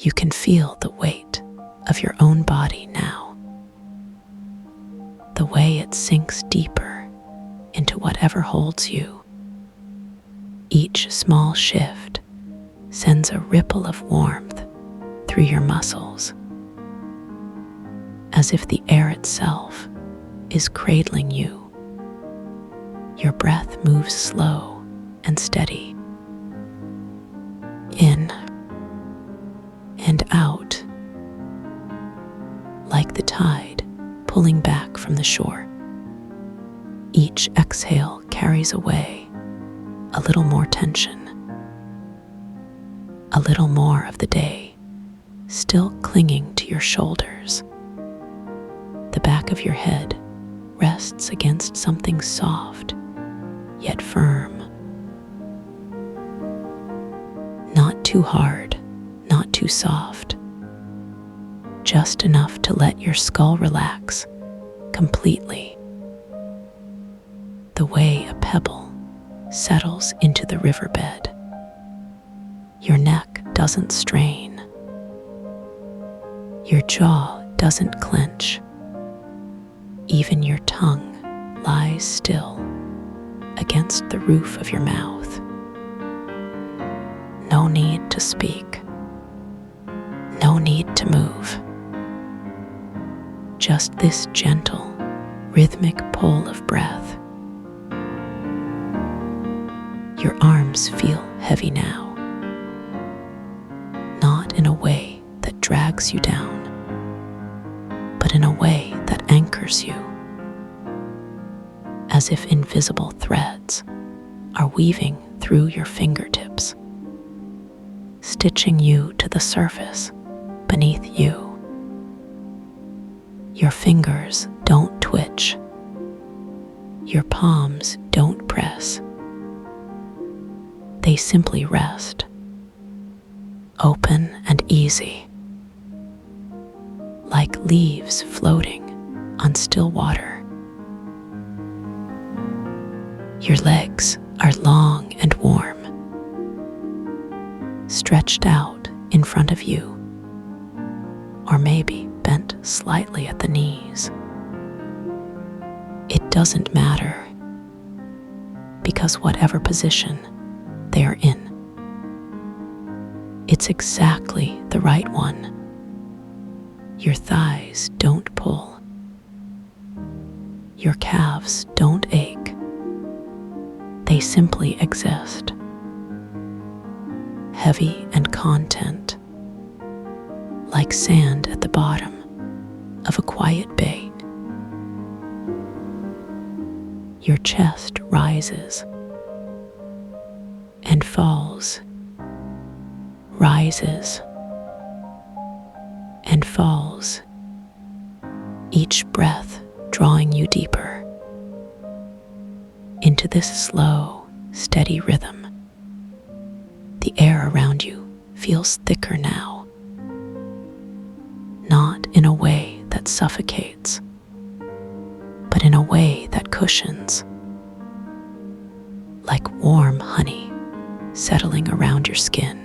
You can feel the weight of your own body now, the way it sinks deeper into whatever holds you. Each small shift sends a ripple of warmth through your muscles, as if the air itself is cradling you. Your breath moves slow and steady, in and out, like the tide pulling back from the shore. Each exhale carries away a little more tension, a little more of the day still clinging to your shoulders. The back of your head rests against something soft yet firm. Not too hard, not too soft. Just enough to let your skull relax completely. The way a pebble settles into the riverbed. Your neck doesn't strain. Your jaw doesn't clench. Even your tongue lies still against the roof of your mouth. No need to speak. No need to move. Just this gentle, rhythmic pull of breath. Your arms feel heavy now, not in a way that drags you down, but in a way that anchors you, as if invisible threads are weaving through your fingertips, stitching you to the surface beneath you. Your fingers don't twitch. Your palms don't press. They simply rest, open and easy, like leaves floating on still water. Your legs are long and warm, stretched out in front of you, or maybe bent slightly at the knees. It doesn't matter, because whatever position they are in, it's exactly the right one. Your thighs don't pull. Your calves don't ache. They simply exist, heavy and content, like sand at the bottom of a quiet bay. Your chest rises and falls, rises and falls, each breath drawing you deeper into this slow, steady rhythm. The air around you feels thicker now, not in a way that suffocates, but in a way that cushions, like warm honey settling around your skin.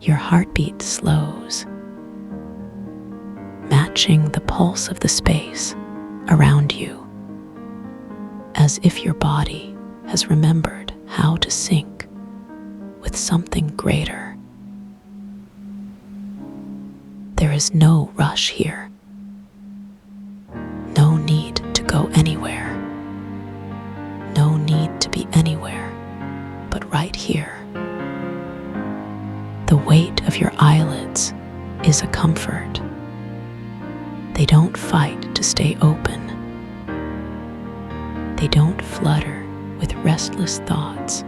Your heartbeat slows, matching the pulse of the space around you, as if your body has remembered how to sync with something greater. There is no rush here, no need to go anywhere, no need to be anywhere but right here. The weight of your eyelids is a comfort. They don't fight to stay open. They don't flutter with restless thoughts.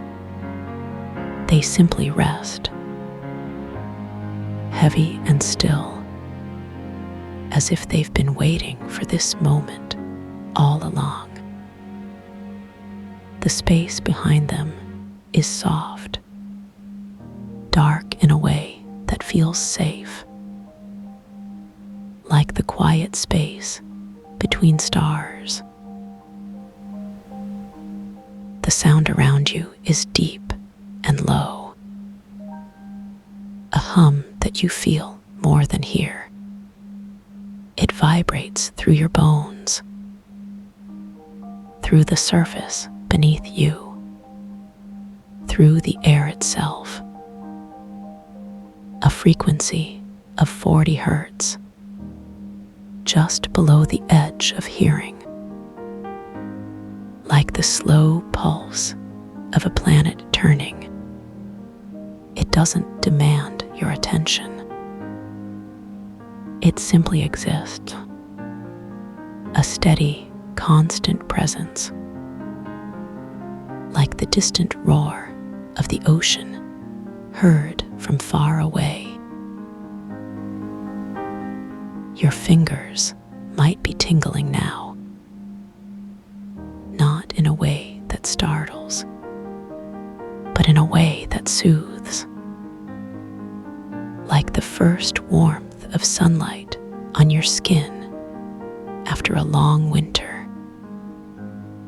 They simply rest, heavy and still, as if they've been waiting for this moment all along. The space behind them is soft, dark in a way that feels safe, like the quiet space between stars. The sound around you is deep and low, a hum that that you feel more than hear. It vibrates through your bones, through the surface beneath you, through the air itself. A frequency of 40 hertz, just below the edge of hearing, like the slow pulse of a planet turning. It doesn't demand your attention. It simply exists, a steady, constant presence, like the distant roar of the ocean heard from far away. Your fingers might be tingling now, not in a way that startles, but in a way that soothes, like the first warmth of sunlight on your skin after a long winter.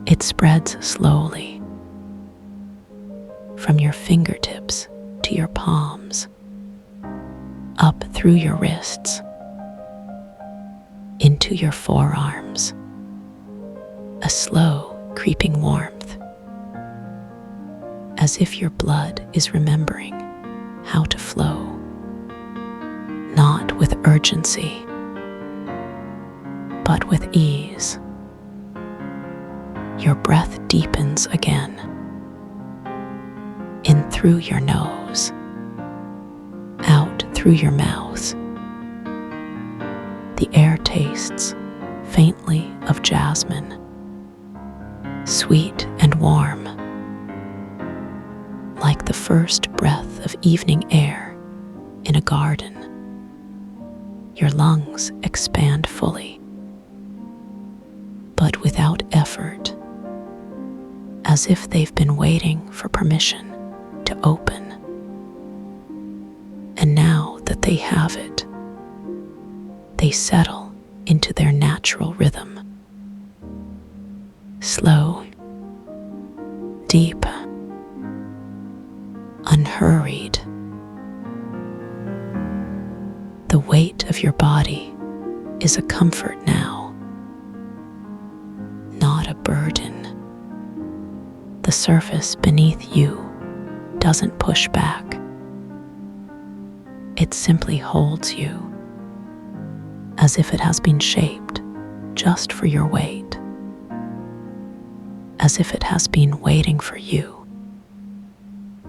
It spreads slowly from your fingertips to your palms, up through your wrists, into your forearms, a slow creeping warmth, as if your blood is remembering how to flow, not with urgency, but with ease. Your breath deepens again, in through your nose, out through your mouth. The air tastes faintly of jasmine, sweet and warm, like the first breath of evening air in a garden. Your lungs expand fully, but without effort, as if they've been waiting for permission to open. And now that they have it, they settle into their natural rhythm. Slow, deep, unhurried. The weight of your body is a comfort now, not a burden. The surface beneath you doesn't push back. It simply holds you, as if it has been shaped just for your weight, as if it has been waiting for you.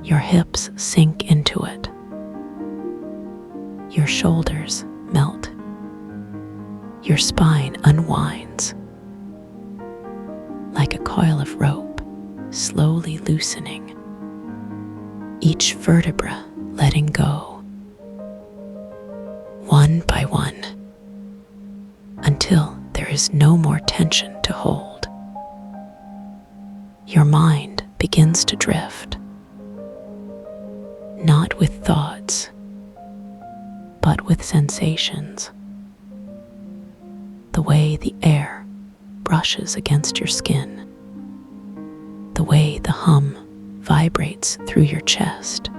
Your hips sink into it. Your shoulders melt. Your spine unwinds, like a coil of rope slowly loosening, each vertebra letting go, one by one, until there is no more tension to hold. Your mind begins to drift, not with thoughts, but with sensations. The way the air brushes against your skin, the way the hum vibrates through your chest,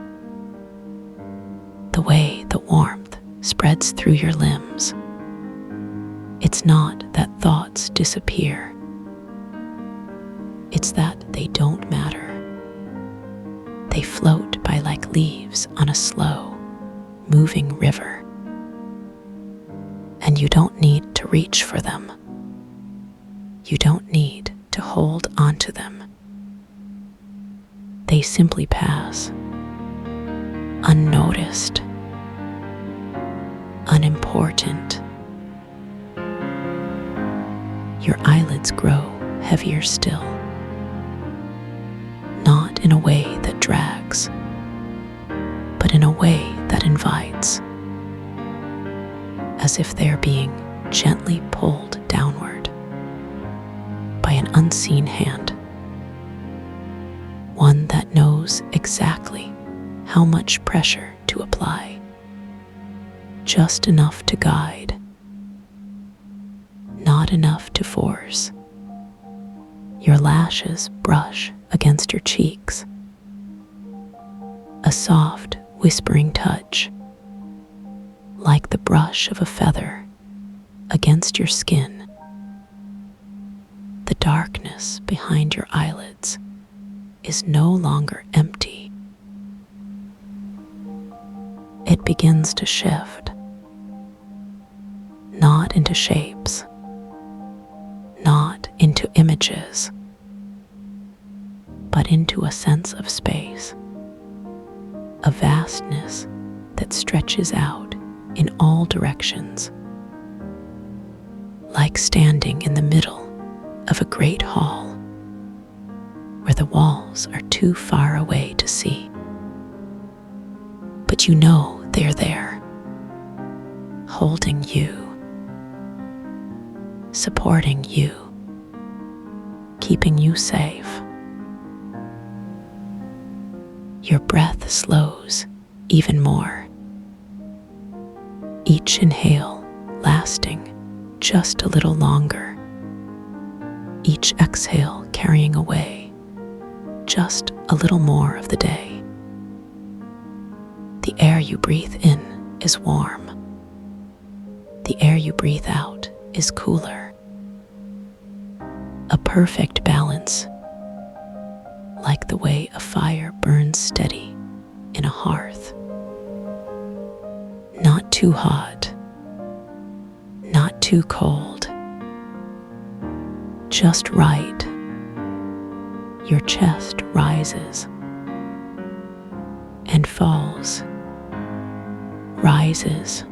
the way the warmth spreads through your limbs. It's not that thoughts disappear. It's that they don't matter. They float by like leaves on a slow, moving river. And you don't need to reach for them. You don't need to hold onto them. They simply pass, unnoticed, unimportant. Your eyelids grow heavier still, not in a way that drags, but in a way that invites, as if they're being gently pulled downward by an unseen hand, one that knows exactly how much pressure to apply, just enough to guide, not enough to force. Your lashes brush against your cheeks, a soft, whispering touch, like the brush of a feather against your skin. The darkness behind your eyelids is no longer empty. It begins to shift, not into shapes, not into images, but into a sense of space, a vastness that stretches out in all directions, like standing in the middle of a great hall where the walls are too far away to see. But you know they're there, holding you, supporting you, keeping you safe. Your breath slows even more, each inhale lasting just a little longer, each exhale carrying away just a little more of the day. The air you breathe in is warm. The air you breathe out is cooler. A perfect balance, like the way a fire burns steady in a hearth. Not too hot, not too cold, just right. Your chest rises and falls, rises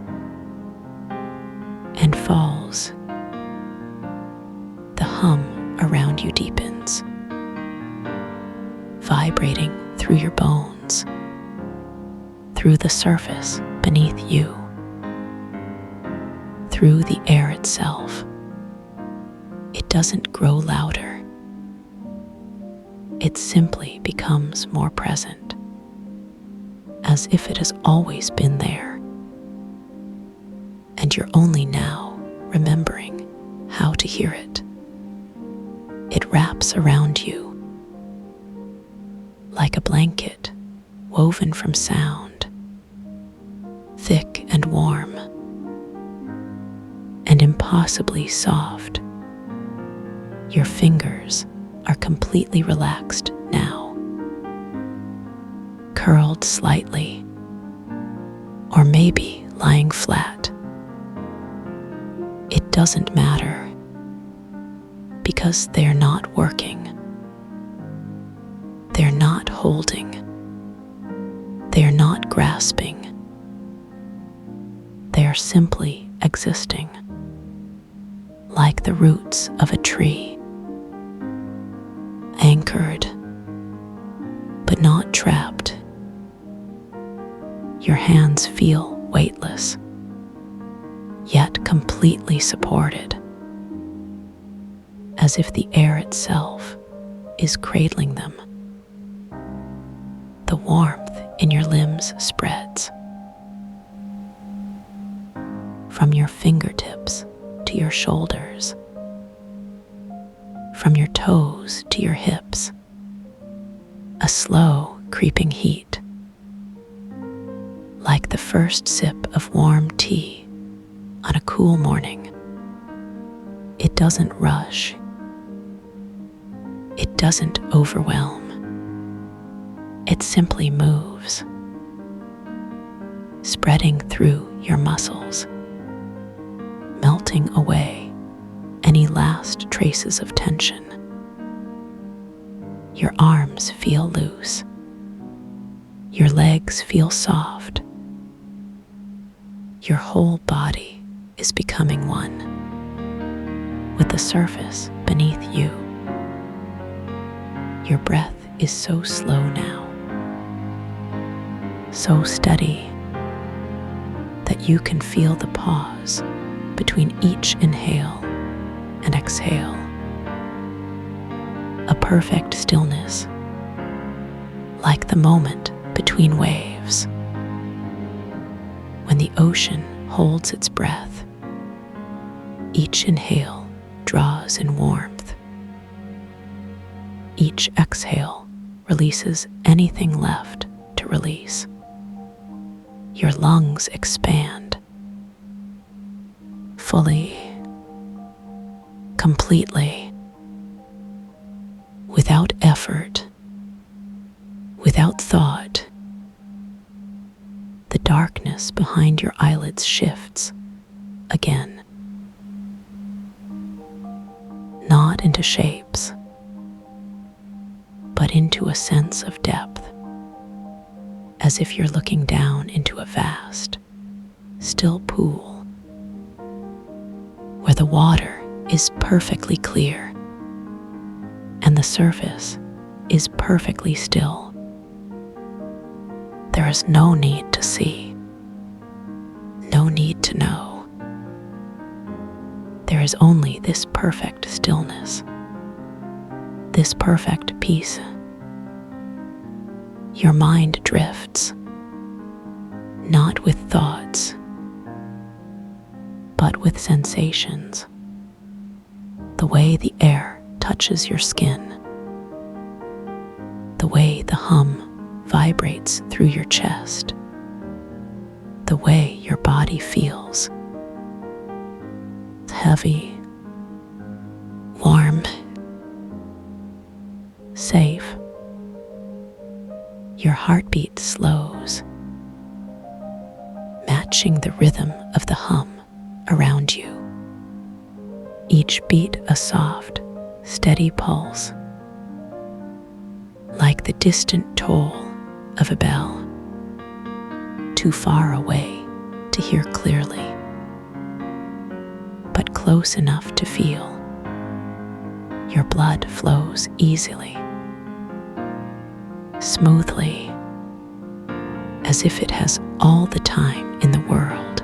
and falls. The hum around you deepens, vibrating through your bones, through the surface beneath you, through the air itself. It doesn't grow louder. It simply becomes more present, as if it has always been there. And you're only now remembering how to hear it. It wraps around you like a blanket woven from sound, thick and warm, and impossibly soft. Your fingers are completely relaxed now, curled slightly, or maybe lying flat. It doesn't matter, because they're not working. They're not holding. They're not grasping. They are simply existing, like the roots of a tree, anchored, but not trapped. Your hands feel weightless, yet completely supported, as if the air itself is cradling them. The warmth in your limbs spreads, from your fingertips to your shoulders, from your toes to your hips, a slow creeping heat, like the first sip of warm tea on a cool morning. It doesn't rush. It doesn't overwhelm. It simply moves, spreading through your muscles, melting away any last traces of tension. Your arms feel loose. Your legs feel soft. Your whole body is becoming one with the surface beneath you. Your breath is so slow now, so steady, that you can feel the pause between each inhale and exhale. A perfect stillness, like the moment between waves, when the ocean holds its breath. Each inhale draws in warmth. Each exhale releases anything left to release. Your lungs expand, fully, completely, without effort, without thought. The darkness behind your eyelids shifts again, not into shapes, but into a sense of depth, as if you're looking down into a vast, still pool, where the water is perfectly clear and the surface is perfectly still. There is no need to see, no need to know. There is only this perfect stillness, this perfect peace. Your mind drifts, not with thoughts, but with sensations. The way the air touches your skin, the way the hum vibrates through your chest, the way your body feels. Heavy, warm, safe. Your heartbeat slows, matching the rhythm of the hum around you. Each beat a soft, steady pulse, like the distant toll of a bell, too far away to hear clearly, but close enough to feel. Your blood flows easily, smoothly, as if it has all the time in the world.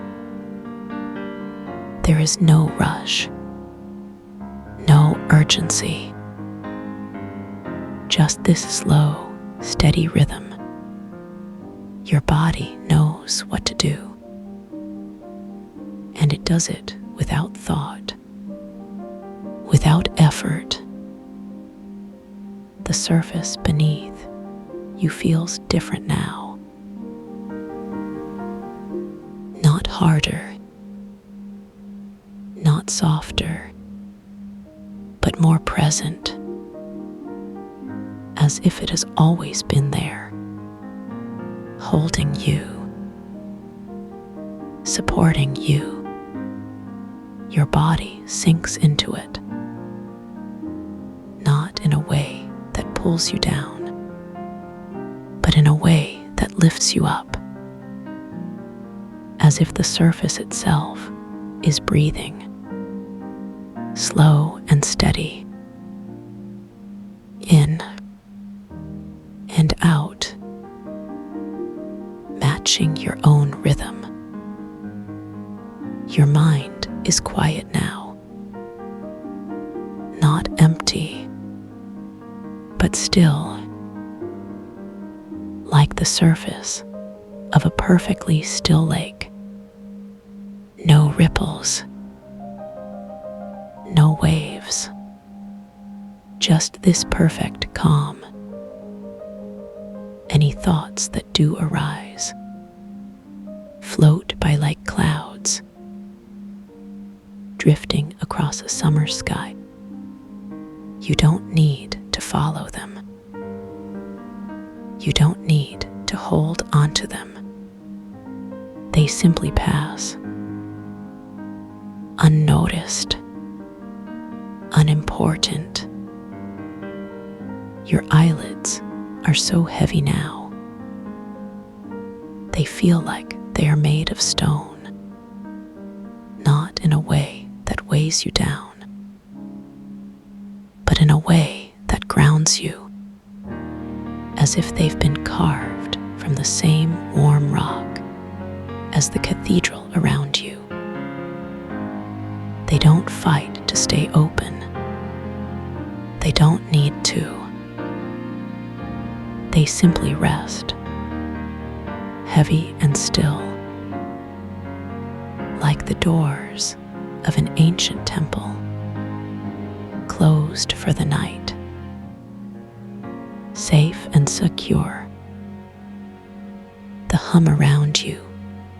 There is no rush, no urgency, just this slow, steady rhythm. Your body knows what to do, and it does it without thought, without effort. The surface beneath you feels different now, not harder, not softer, but more present, as if it has always been there, holding you, supporting you. Your body sinks into it, not in a way that pulls you down, but in a way that lifts you up, as if the surface itself is breathing, slow and steady, in and out, matching your own rhythm. Your mind is quiet now, not empty, but still, like the surface of a perfectly still lake. No ripples, no waves, just this perfect calm. Any thoughts that do arise float by like clouds, drifting across a summer sky. You don't need to follow them. You don't need to hold onto them. They simply pass, unnoticed, unimportant. Your eyelids are so heavy now. They feel like they are made of stone, not in a way that weighs you down, but in a way that grounds you, as if they've been carved from the same warm rock as the cathedral around you. They don't fight to stay open. They don't need to. They simply rest, heavy and still, like the doors of an ancient temple, closed for the night, safe and secure. The hum around you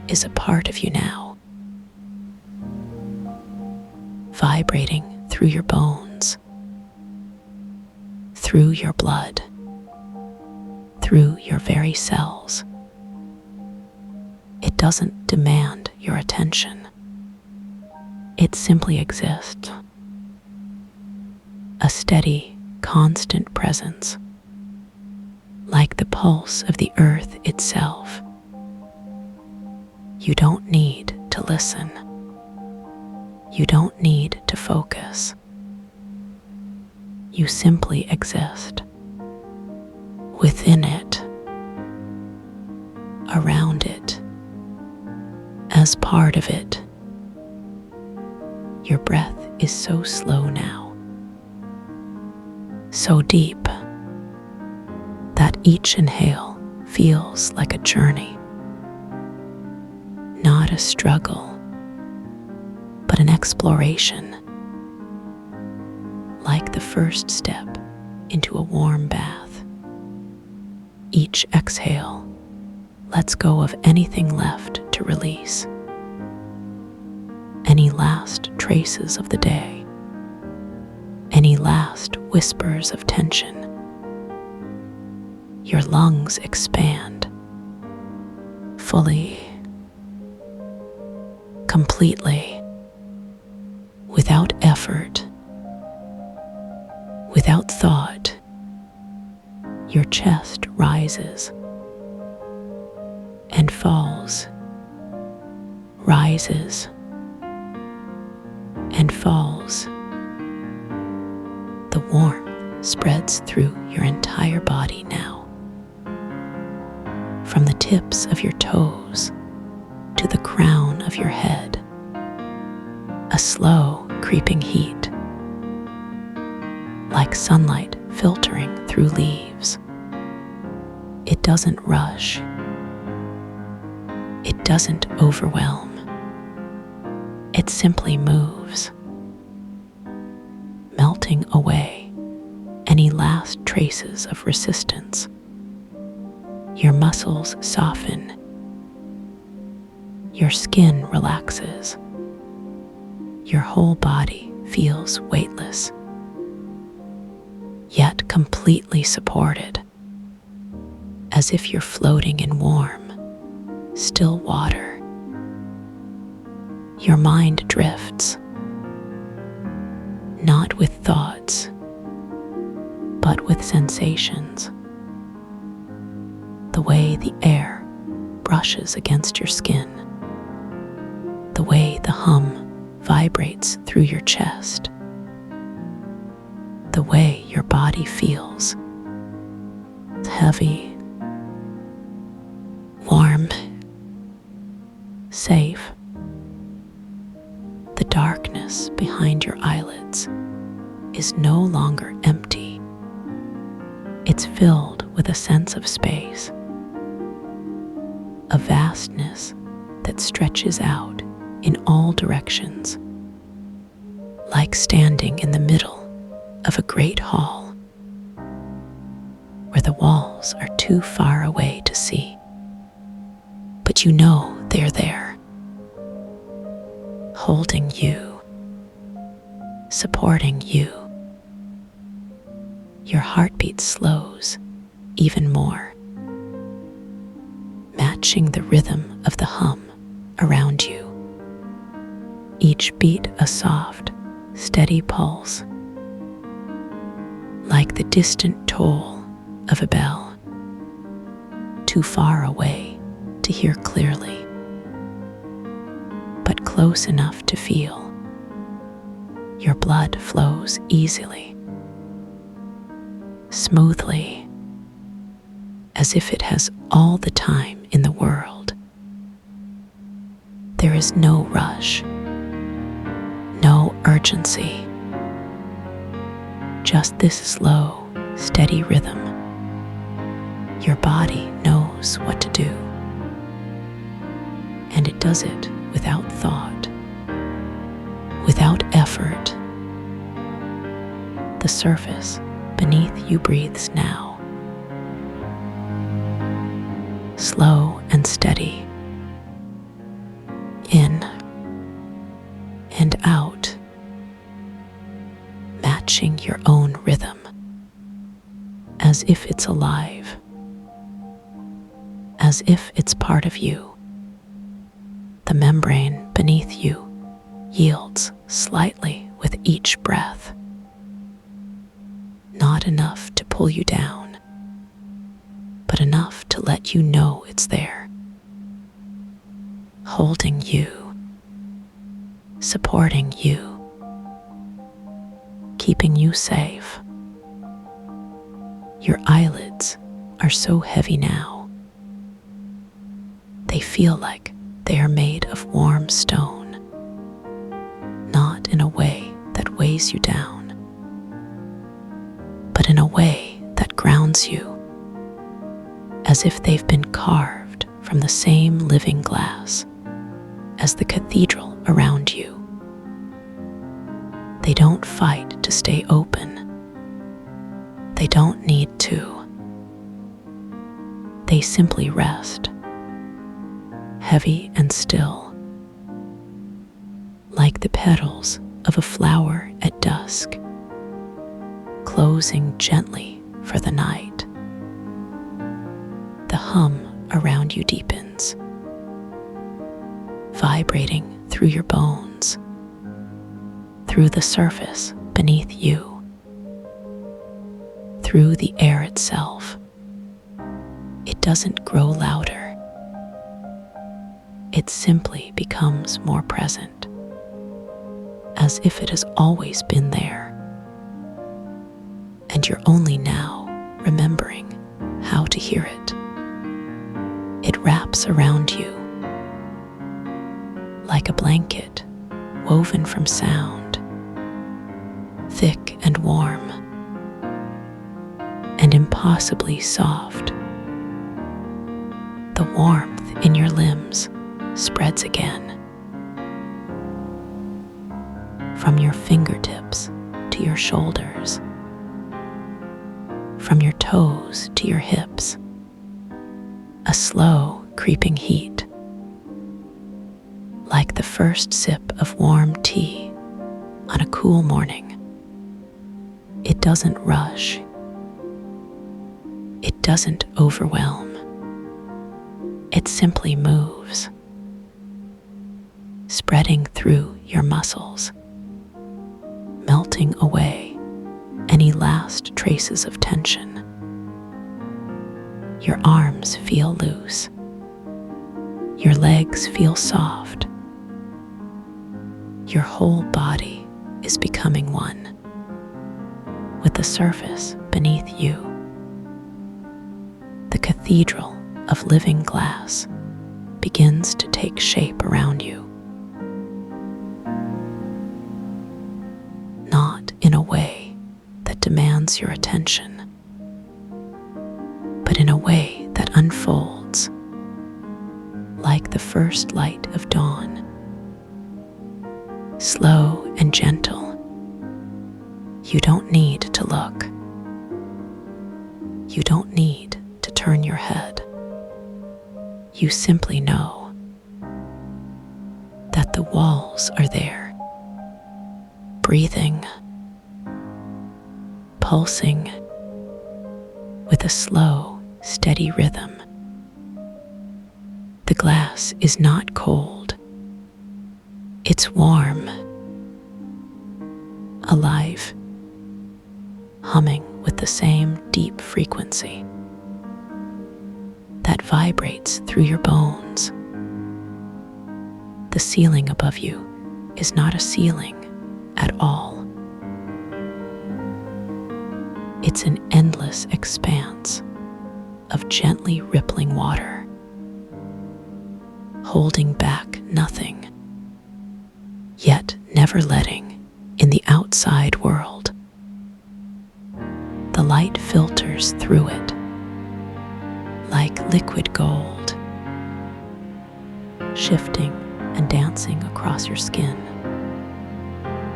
is a part of you now, vibrating through your bones, through your blood, through your very cells. It doesn't demand your attention. It simply exists. A steady, constant presence, like the pulse of the earth itself. You don't need to listen. You don't need to focus. You simply exist. Within it, around it, as part of it. Your breath is so slow now, so deep, that each inhale feels like a journey, not a struggle, but an exploration, like the first step into a warm bath. Each exhale lets go of anything left to release, any last traces of the day, any last whispers of tension. Your lungs expand fully, completely, without effort, without thought. Your chest rises and falls, rises and falls. The warmth spreads through your entire body now, from the tips of your toes to the crown of your head. A slow, creeping heat, like sunlight filtering through leaves. It doesn't rush. It doesn't overwhelm. It simply moves, melting away any last traces of resistance. Your muscles soften. Your skin relaxes. Your whole body feels weightless, yet completely supported, as if you're floating in warm, still water. Your mind drifts, not with thoughts, but with sensations. The way the air brushes against your skin, the way the hum vibrates through your chest, the way your body feels. It's heavy, warm, safe. The darkness behind your eyelids is no longer empty. It's filled with a sense of space, a vastness that stretches out in all directions, like standing in the middle of a great hall where the walls are too far away to see, but you know they're there, holding you, supporting you. Your heartbeat slows even more, matching the rhythm of the hum around you. Each beat a soft, steady pulse, like the distant toll of a bell, too far away to hear clearly, but close enough to feel. Your blood flows easily, smoothly, as if it has all the time in the world. There is no rush, no urgency, just this slow, steady rhythm. Your body knows what to do, and it does it without thought, without effort. The surface beneath you breathes now, slow and steady, in and out, matching your own rhythm, as if it's alive, as if it's part of you. The membrane beneath you yields slightly with each breath, not enough to pull you down, but enough to let you know it's there, holding you, supporting you, keeping you safe. Your eyelids are so heavy now. They feel like they are made of warm stone, not in a way that weighs you down, but in a way that grounds you, as if they've been carved from the same living glass as the cathedral around you. They don't fight to stay open. They don't need to. They simply rest, heavy and still, like the petals of a flower at dusk, closing gently for the night. The hum around you deepens, vibrating through your bones, through the surface beneath you, through the air itself. It doesn't grow louder. It simply becomes more present, as if it has always been there. And you're only now remembering how to hear it. It wraps around you like a blanket woven from sound, thick and warm, and impossibly soft. The warmth in your limbs spreads again, from your fingertips to your shoulders, from your toes to your hips. A slow, creeping heat, like the first sip of warm tea on a cool morning. It doesn't rush. It doesn't overwhelm. It simply moves, spreading through your muscles, melting away any last traces of tension. Your arms feel loose. Your legs feel soft. Your whole body is becoming one with the surface beneath you. The cathedral of living glass begins to take shape around you. Not in a way that demands your attention, but in a way that unfolds like the first light of dawn, slow and gentle. You don't need to look. You don't need to turn your head. You simply know that the walls are there, breathing, pulsing with a slow, steady rhythm. The glass is not cold. It's warm, alive, humming with the same deep frequency that vibrates through your bones. The ceiling above you is not a ceiling at all. It's an endless expanse of gently rippling water, holding back nothing, yet never letting in the outside world. The light filters through it like liquid gold, shifting and dancing across your skin,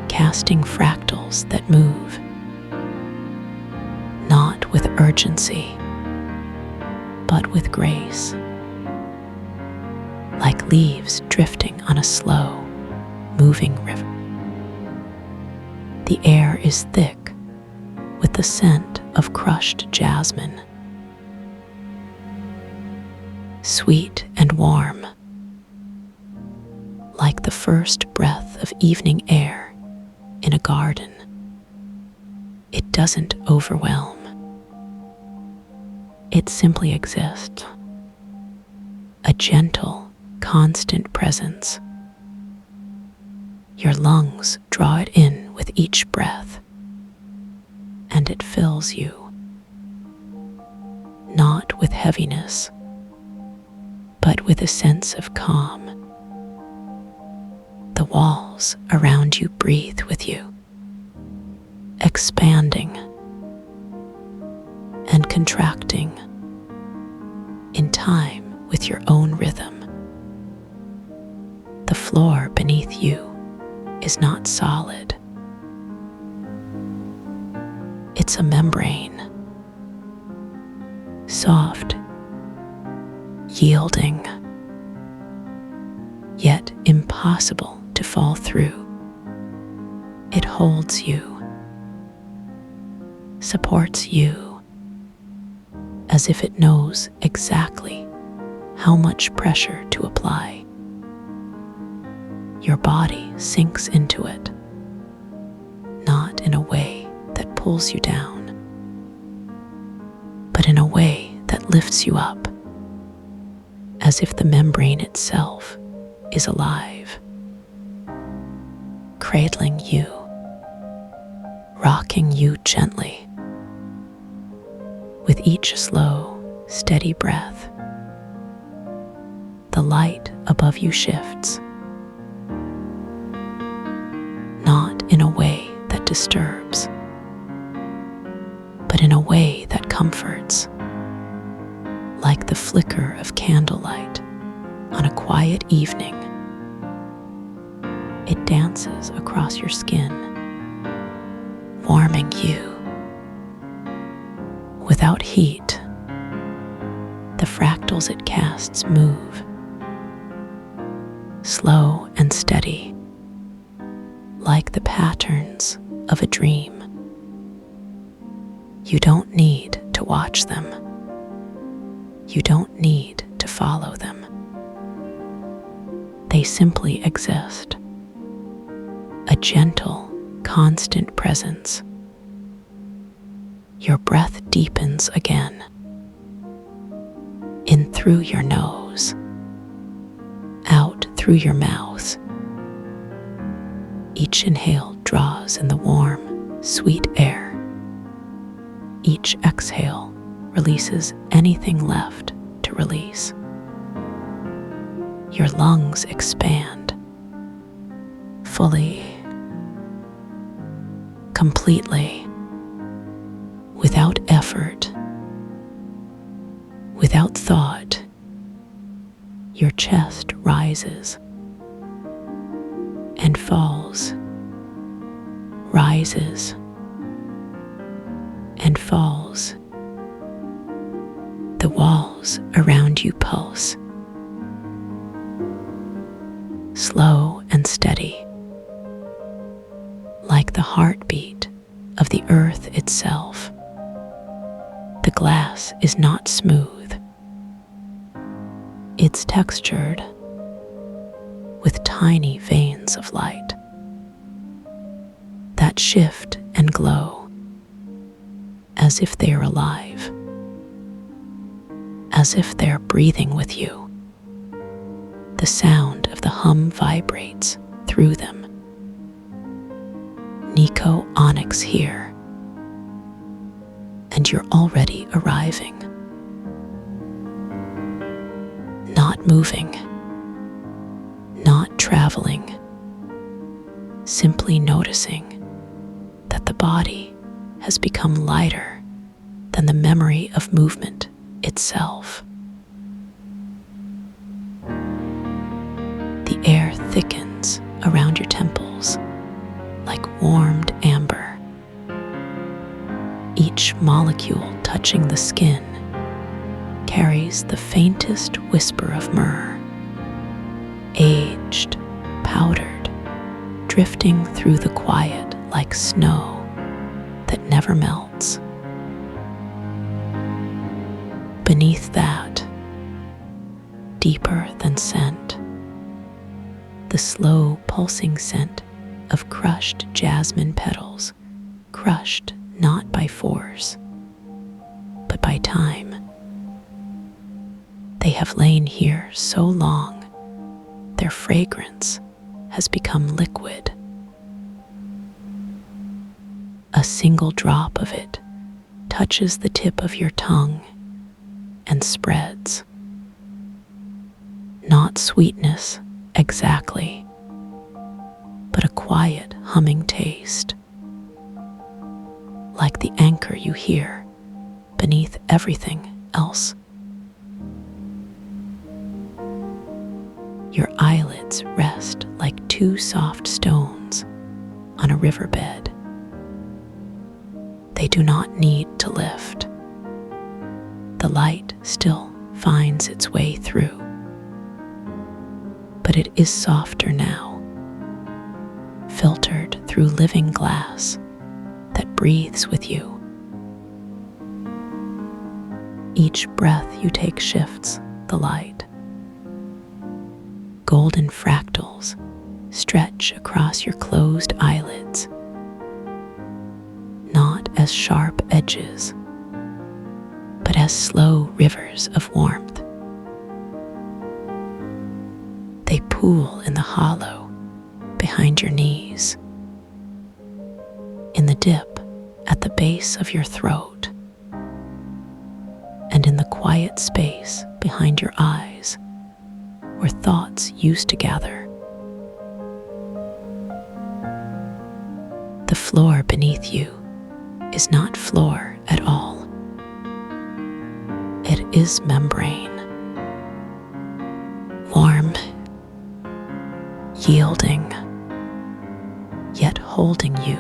casting fractals that move, not with urgency, but with grace, like leaves drifting on a slow, moving river. The air is thick with the scent of crushed jasmine. Sweet and warm, like the first breath of evening air in a garden. It doesn't overwhelm. It simply exists. A gentle, constant presence. Your lungs draw it in with each breath, and it fills you, not with heaviness, but with a sense of calm. The walls around you breathe with you, expanding and contracting in time with your own rhythm. The floor beneath you is not solid. It's a membrane, soft, yielding, yet impossible to fall through. It holds you, supports you, as if it knows exactly how much pressure to apply. Your body sinks into it, not in a way that pulls you down, but in a way that lifts you up, as if the membrane itself is alive, cradling you, rocking you gently. With each slow, steady breath, the light above you shifts, not in a way that disturbs, but in a way that comforts, like the flicker of candlelight on a quiet evening. It dances across your skin, warming you. Without heat, the fractals it casts move, slow and steady, like the patterns of a dream. You don't need to watch them. You don't need to follow them. They simply exist. A gentle, constant presence. Your breath deepens again, in through your nose, out through your mouth. Each inhale draws in the warm, sweet air. Each exhale releases anything left to release. Your lungs expand, fully, completely, without effort, without thought. Your chest rises and falls, rises and falls. The walls around you pulse, slow and steady, like the heartbeat of the earth itself. The glass is not smooth. It's textured with tiny veins of light that shift and glow as if they are alive, as if they're breathing with you. The sound of the hum vibrates through them. Nico Onyx here, and you're already arriving. Not moving, not traveling, simply noticing that the body has become lighter than the memory of movement itself. The air thickens around your temples like warmed amber. Each molecule touching the skin carries the faintest whisper of myrrh, aged, powdered, drifting through the quiet like snow that never melts. Beneath that, deeper than scent, the slow pulsing scent of crushed jasmine petals, crushed not by force, but by time. They have lain here so long, their fragrance has become liquid. A single drop of it touches the tip of your tongue and spreads. Not sweetness exactly, but a quiet humming taste, like the anchor you hear beneath everything else. Your eyelids rest like two soft stones on a riverbed. They do not need to lift. The light still finds its way through, but it is softer now, filtered through living glass that breathes with you. Each breath you take shifts the light. Golden fractals stretch across your closed eyelids, not as sharp edges, but as slow rivers of warmth. They pool in the hollow behind your knees, in the dip at the base of your throat, and in the quiet space behind your eyes where thoughts used to gather. The floor beneath you is not floor at all. It is membrane, warm, yielding, yet holding you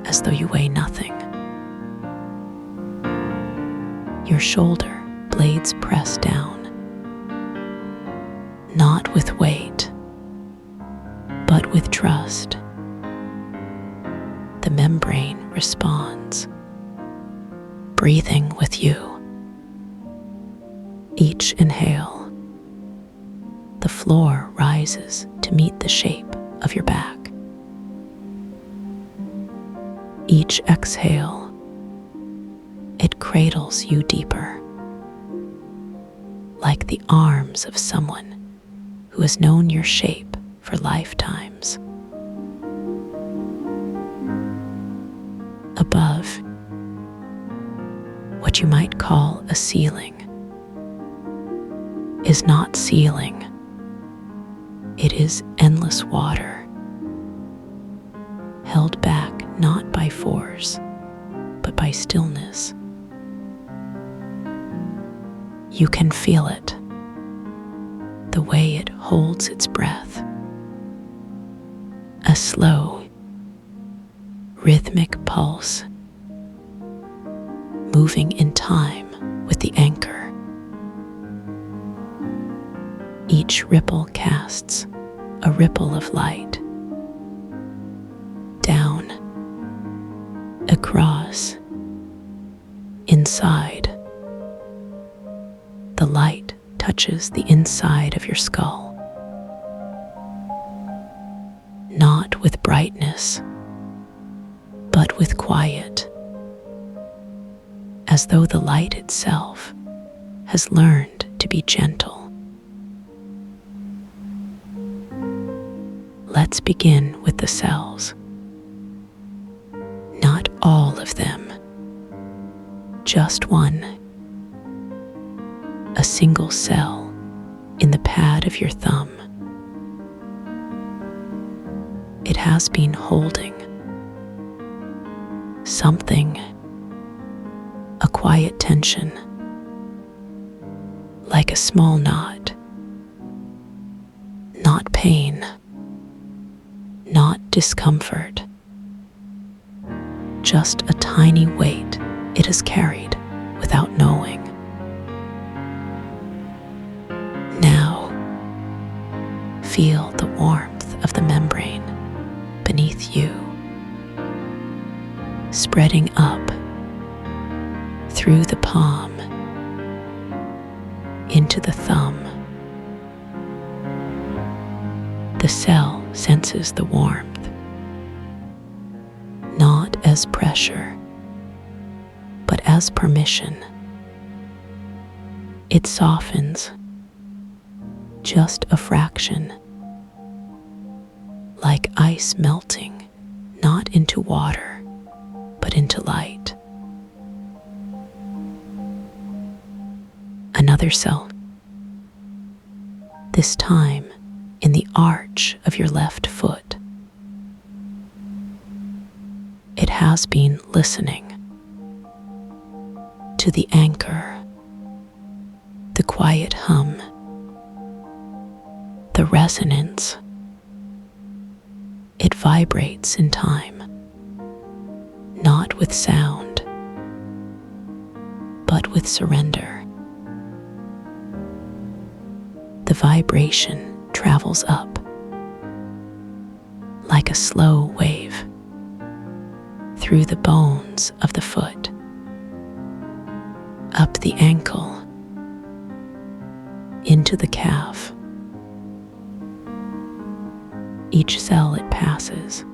as though you weigh nothing. Your shoulder blades press down, not with weight, but with trust. The membrane responds, breathing with you. Each inhale, the floor rises to meet the shape of your back. Each exhale, it cradles you deeper, like the arms of someone who has known your shape for lifetimes. Above, what you might call a ceiling is not ceiling. It is endless water, held back not by force, but by stillness. You can feel it, the way it holds its breath. A slow, rhythmic pulse, moving in time with the anchor. Each ripple casts a ripple of light, down, across, inside. The light touches the inside of your skull, not with brightness, but with quiet, as though the light itself has learned to be gentle. Let's begin with the cells. Not all of them, just one. A single cell in the pad of your thumb. It has been holding something, a quiet tension, like a small knot. Not pain, not discomfort, just a tiny weight it has carried without knowing. Now, feel the warmth of the membrane beneath you, spread spreading up through the palm into the thumb. The cell senses the warmth, not as pressure, but as permission. It softens just a fraction, like ice melting, not into water, but into light. Another cell, this time in the arch of your left foot. It has been listening to the anchor, the quiet hum, the resonance. It vibrates in time, not with sound, but with surrender. The vibration travels up like a slow wave through the bones of the foot, up the ankle, into the calf. Each cell it passes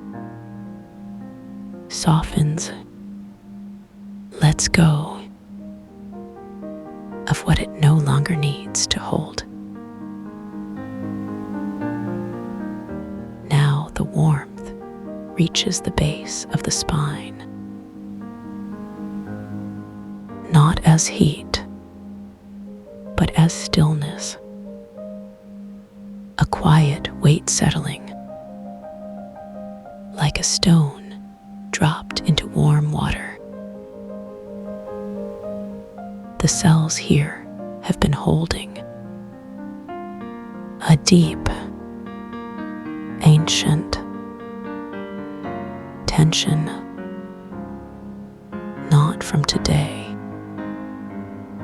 softens, lets go of what it no longer needs to hold. Now the warmth reaches the base of the spine, not as heat, but as stillness, a quiet weight settling, like a stone dropped into warm water. The cells here have been holding a deep, ancient tension, not from today,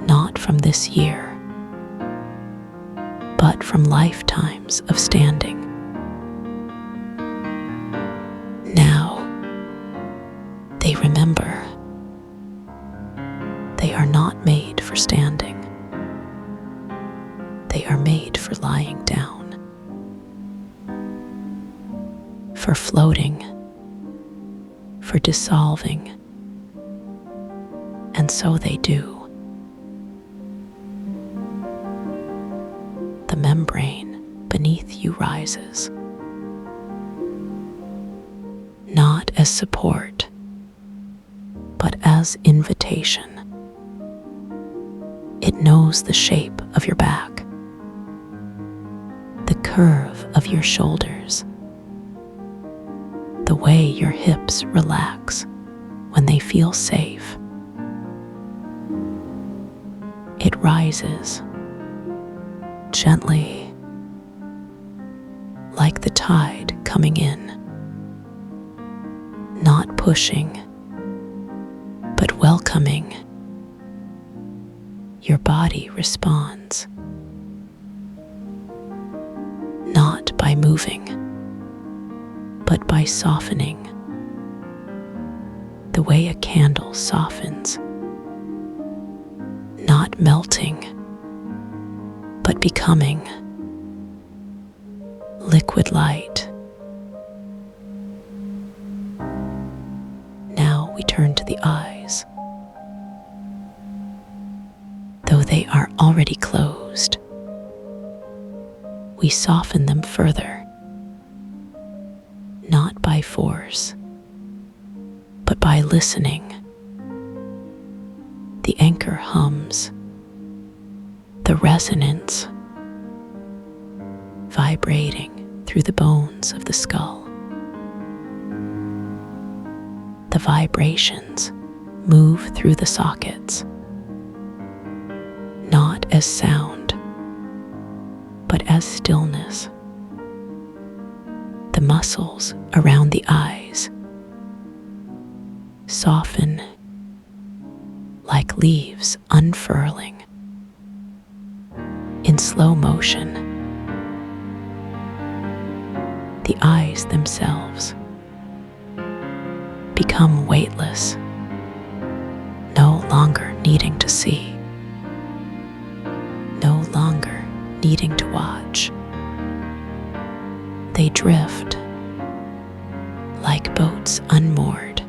not from this year, but from lifetimes of standing. Now, they remember they are not made for standing. They are made for lying down, for floating, for dissolving, and so they do. The membrane beneath you rises, not as support, but as invitation. It knows the shape of your back, the curve of your shoulders, the way your hips relax when they feel safe. It rises gently, like the tide coming in, not pushing, but welcoming. Your body responds, not by moving, but by softening, the way a candle softens, not melting, but becoming liquid light. Now we turn to the eyes. Though they are already closed, we soften them further, not by force, but by listening. The anchor hums, the resonance vibrating through the bones of the skull. The vibrations move through the sockets, not as sound, but as stillness. The muscles around the eyes soften like leaves unfurling in slow motion. The eyes themselves become weightless, longer needing to see, no longer needing to watch. They drift like boats unmoored.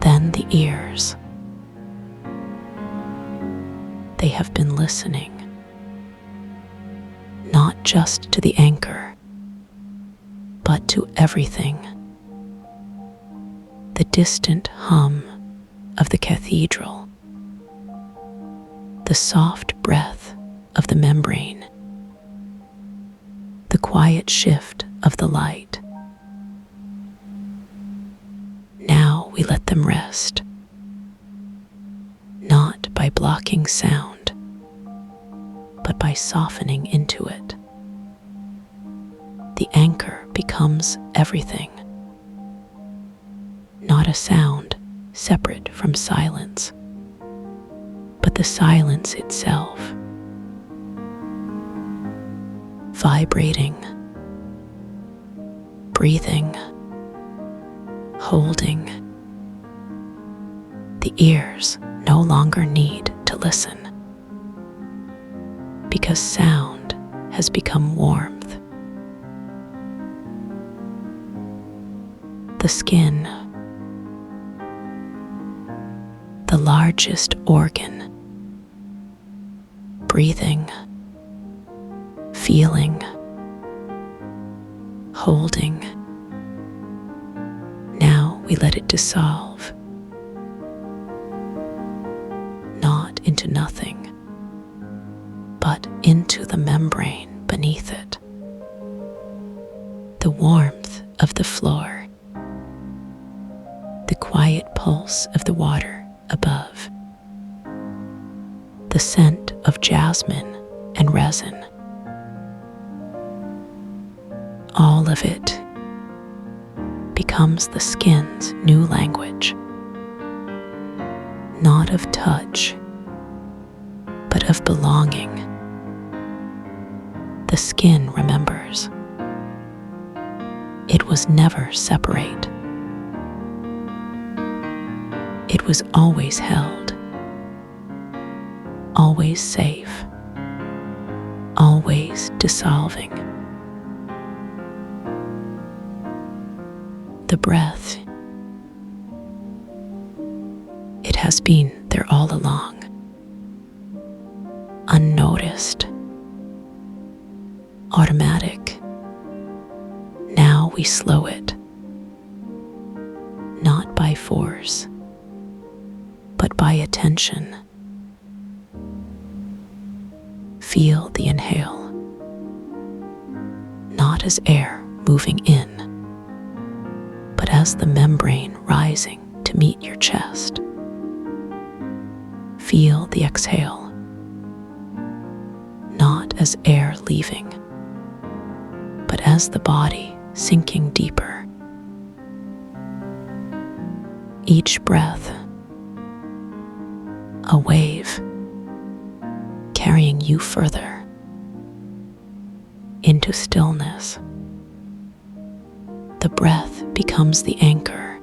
Then the ears. They have been listening, not just to the anchor, but to everything. The distant hum of the cathedral, the soft breath of the membrane, the quiet shift of the light. Now we let them rest, not by blocking sound, but by softening into it. The anchor becomes everything, not a sound separate from silence, but the silence itself, vibrating, breathing, holding. The ears no longer need to listen, because sound has become warmth. The skin, the largest organ, breathing, feeling, holding. Now we let it dissolve, not into nothing, but into the membrane beneath it. The warmth of the floor, the quiet pulse of the water above, the scent of jasmine and resin. All of it becomes the skin's new language, not of touch, but of belonging. The skin remembers. It was never separate. It was always held, always safe, always dissolving. The breath, it has been there all along, unnoticed, automatic. Now we slow it, not by force, but by attention. Feel the inhale, not as air moving in, but as the membrane rising to meet your chest. Feel the exhale, not as air leaving, but as the body sinking deeper. Each breath, a wave carrying you further into stillness. The breath becomes the anchor,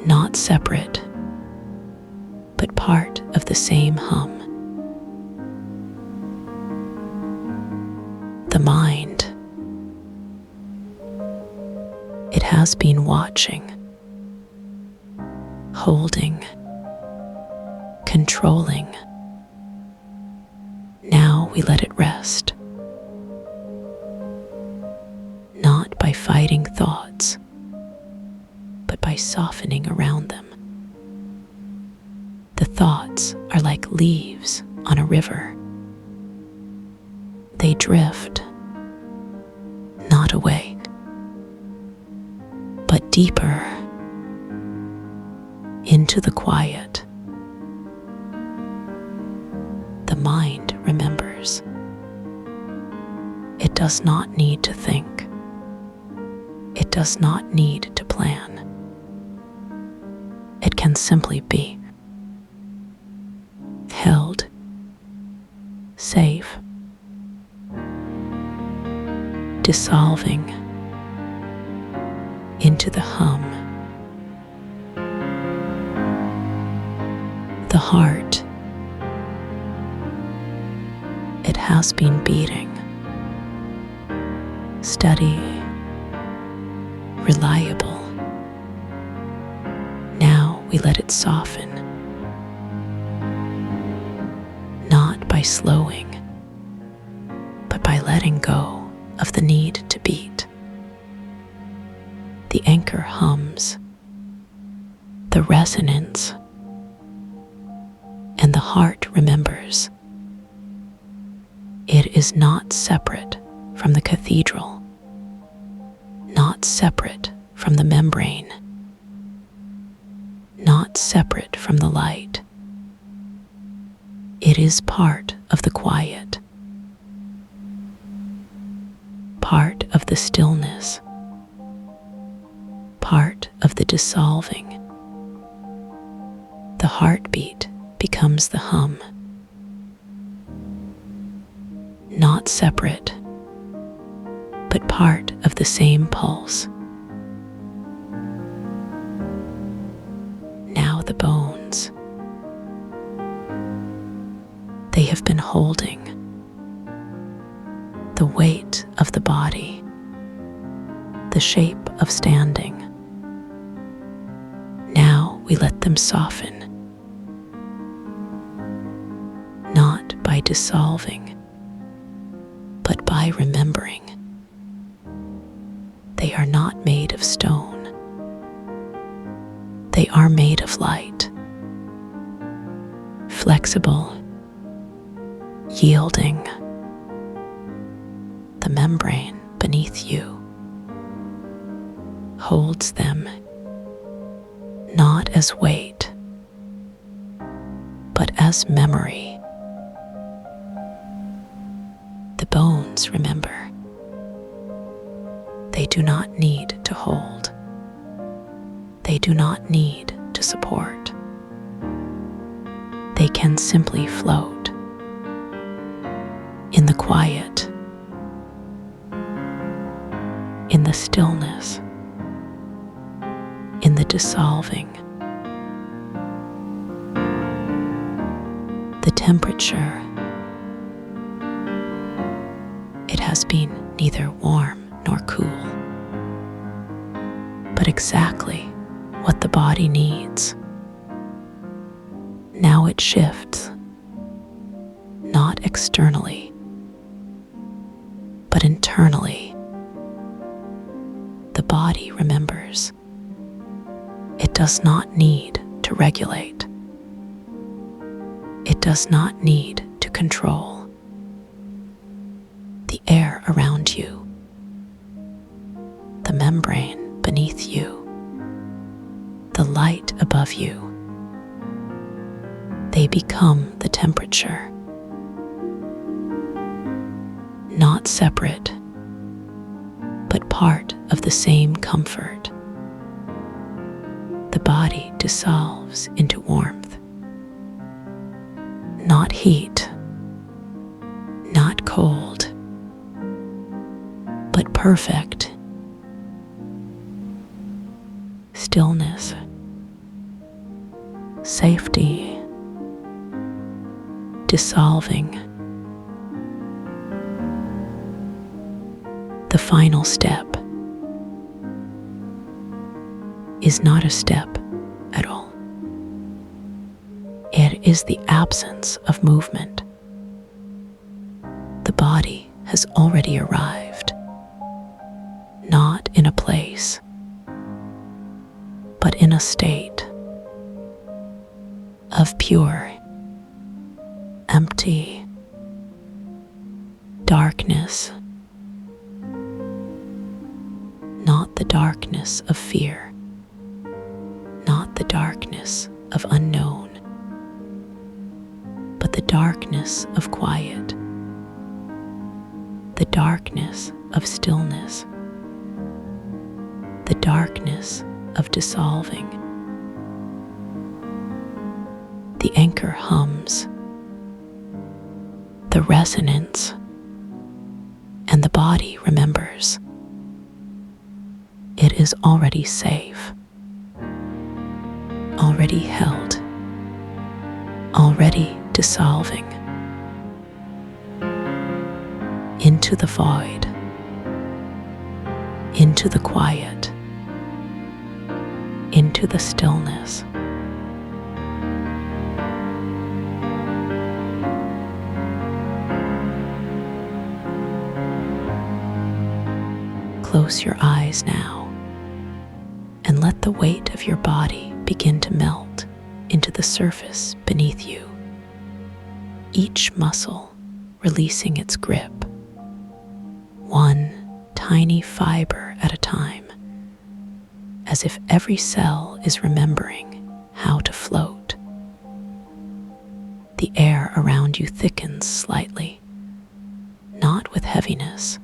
not separate, but part of the same hum. The mind, it has been watching, holding, controlling. Now we let it rest, not by fighting thoughts, but by softening around them. The thoughts are like leaves on a river. They drift, not away, but deeper into the quiet. The mind remembers. It does not need to think. It does not need to plan. It can simply be held, safe, dissolving into the hum. The heart, it has been beating, steady, reliable. Now we let it soften, not by slowing, but by letting go of the need to beat. The anchor hums, the resonance, and the heart remembers. It is not separate from the cathedral, not separate from the membrane, not separate from the light. It is part of the quiet, part of the stillness, part of the dissolving. The heartbeat becomes the hum, not separate, but part of the same pulse. Now the bones, they have been holding the weight of the body, the shape of standing. Now we let them soften, not by dissolving, but by remembering. They are not made of stone. They are made of light, flexible, yielding. The membrane beneath you holds them not as weight, but as memory. The bones remember. They do not need to hold. They do not need to support. They can simply float in the quiet, in the stillness, in the dissolving. The temperature, it has been neither warm nor cool, but exactly what the body needs. Now it shifts, not externally, but internally. The body remembers. It does not need to regulate. It does not need to control. The air around you, the membrane beneath you, the light above you, they become the temperature, not separate, but part of the same comfort. The body dissolves into warmth, not heat, not cold, but perfect stillness, safety, dissolving. The final step is not a step at all. It is the absence of movement. The body has already arrived, not in a place, but in a state of pure, empty darkness, not the darkness of fear, not the darkness of unknown, but the darkness of quiet, the darkness of stillness, the darkness of dissolving. The anchor hums, the resonance, and the body remembers. It is already safe, already held, already dissolving into the void, into the quiet, into the stillness. Close your eyes now and let the weight of your body begin to melt into the surface beneath you, each muscle releasing its grip, one tiny fiber at a time, as if every cell is remembering how to float. The air around you thickens slightly, not with heaviness,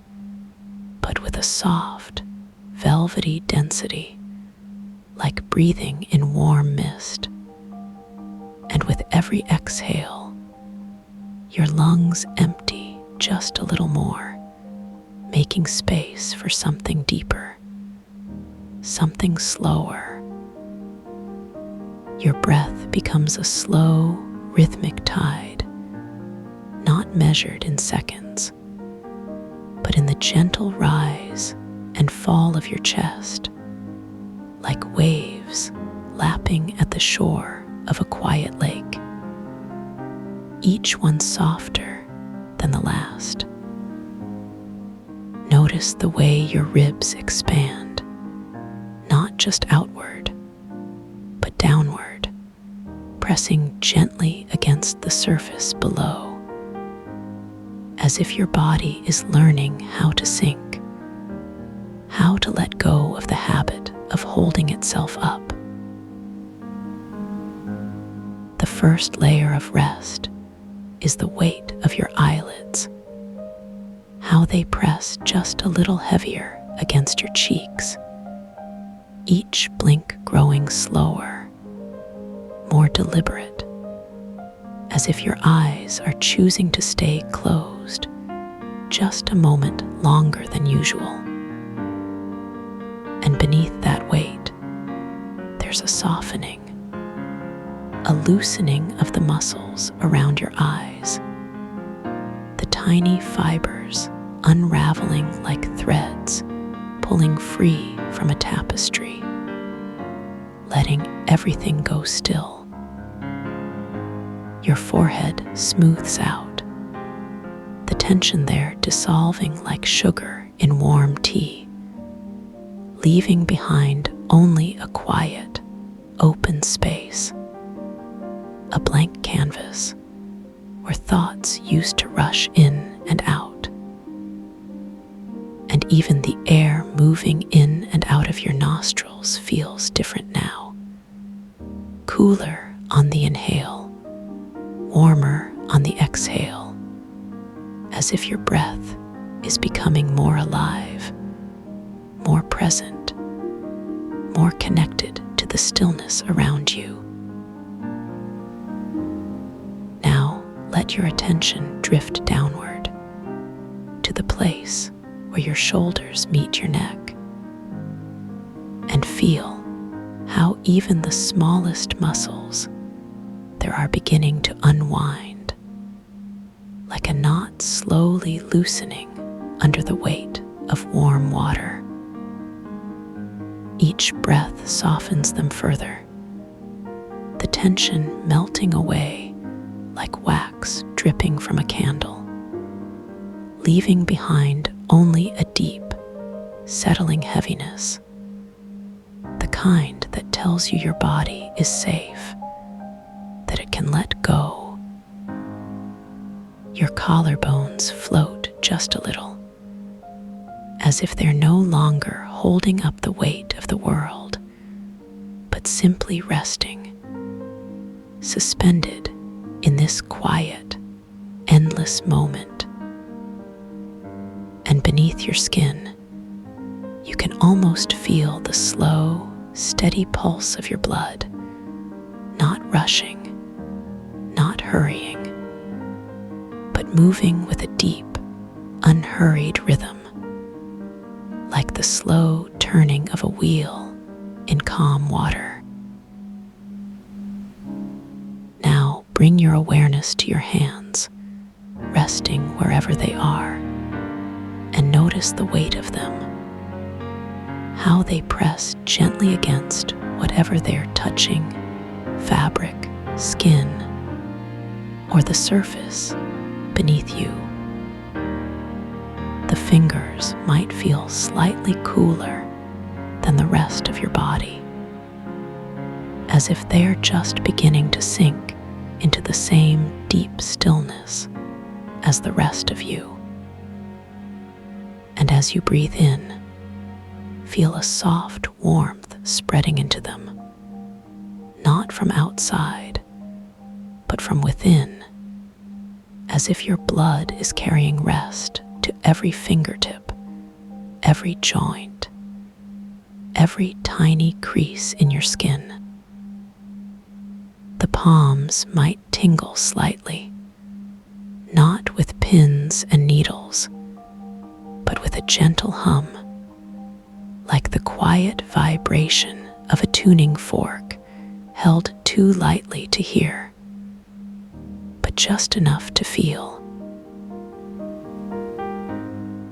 but with a soft, velvety density, like breathing in warm mist. And with every exhale, your lungs empty just a little more, making space for something deeper, something slower. Your breath becomes a slow, rhythmic tide, not measured in seconds, but in the gentle rise and fall of your chest, like waves lapping at the shore of a quiet lake, each one softer than the last. Notice the way your ribs expand, not just outward, but downward, pressing gently against the surface below, as if your body is learning how to sink, how to let go of the habit of holding itself up. The first layer of rest is the weight of your eyelids, how they press just a little heavier against your cheeks, each blink growing slower, more deliberate, as if your eyes are choosing to stay closed just a moment longer than usual. And beneath that weight, there's a softening, a loosening of the muscles around your eyes, the tiny fibers unraveling like threads, pulling free from a tapestry, letting everything go still. Your forehead smooths out, the tension there dissolving like sugar in warm tea, leaving behind only a quiet, open space, a blank canvas where thoughts used to rush in and out. And even the air moving in and out of your nostrils feels different now, cooler on the inhale, warmer on the exhale, as if your breath is becoming more alive, more present, more connected to the stillness around you. Now let your attention drift downward to the place where your shoulders meet your neck, and feel how even the smallest muscles there are beginning to unwind, like a knot slowly loosening under the weight of warm water. Each breath softens them further, the tension melting away like wax dripping from a candle, leaving behind only a deep, settling heaviness, the kind that tells you your body is safe, that it can let go. Your collarbones float just a little, as if they're no longer holding up the weight of the world, but simply resting, suspended in this quiet, endless moment. And beneath your skin, you can almost feel the slow, steady pulse of your blood, not rushing, not hurrying, but moving with a deep, unhurried rhythm, like the slow turning of a wheel in calm water. Now bring your awareness to your hands, resting wherever they are, and notice the weight of them, how they press gently against whatever they're touching, fabric, skin, or the surface beneath you. The fingers might feel slightly cooler than the rest of your body, as if they're just beginning to sink into the same deep stillness as the rest of you. And as you breathe in, feel a soft warmth spreading into them, not from outside, but from within, as if your blood is carrying rest to every fingertip, every joint, every tiny crease in your skin. The palms might tingle slightly, not with pins and needles, but with a gentle hum, like the quiet vibration of a tuning fork held too lightly to hear, but just enough to feel.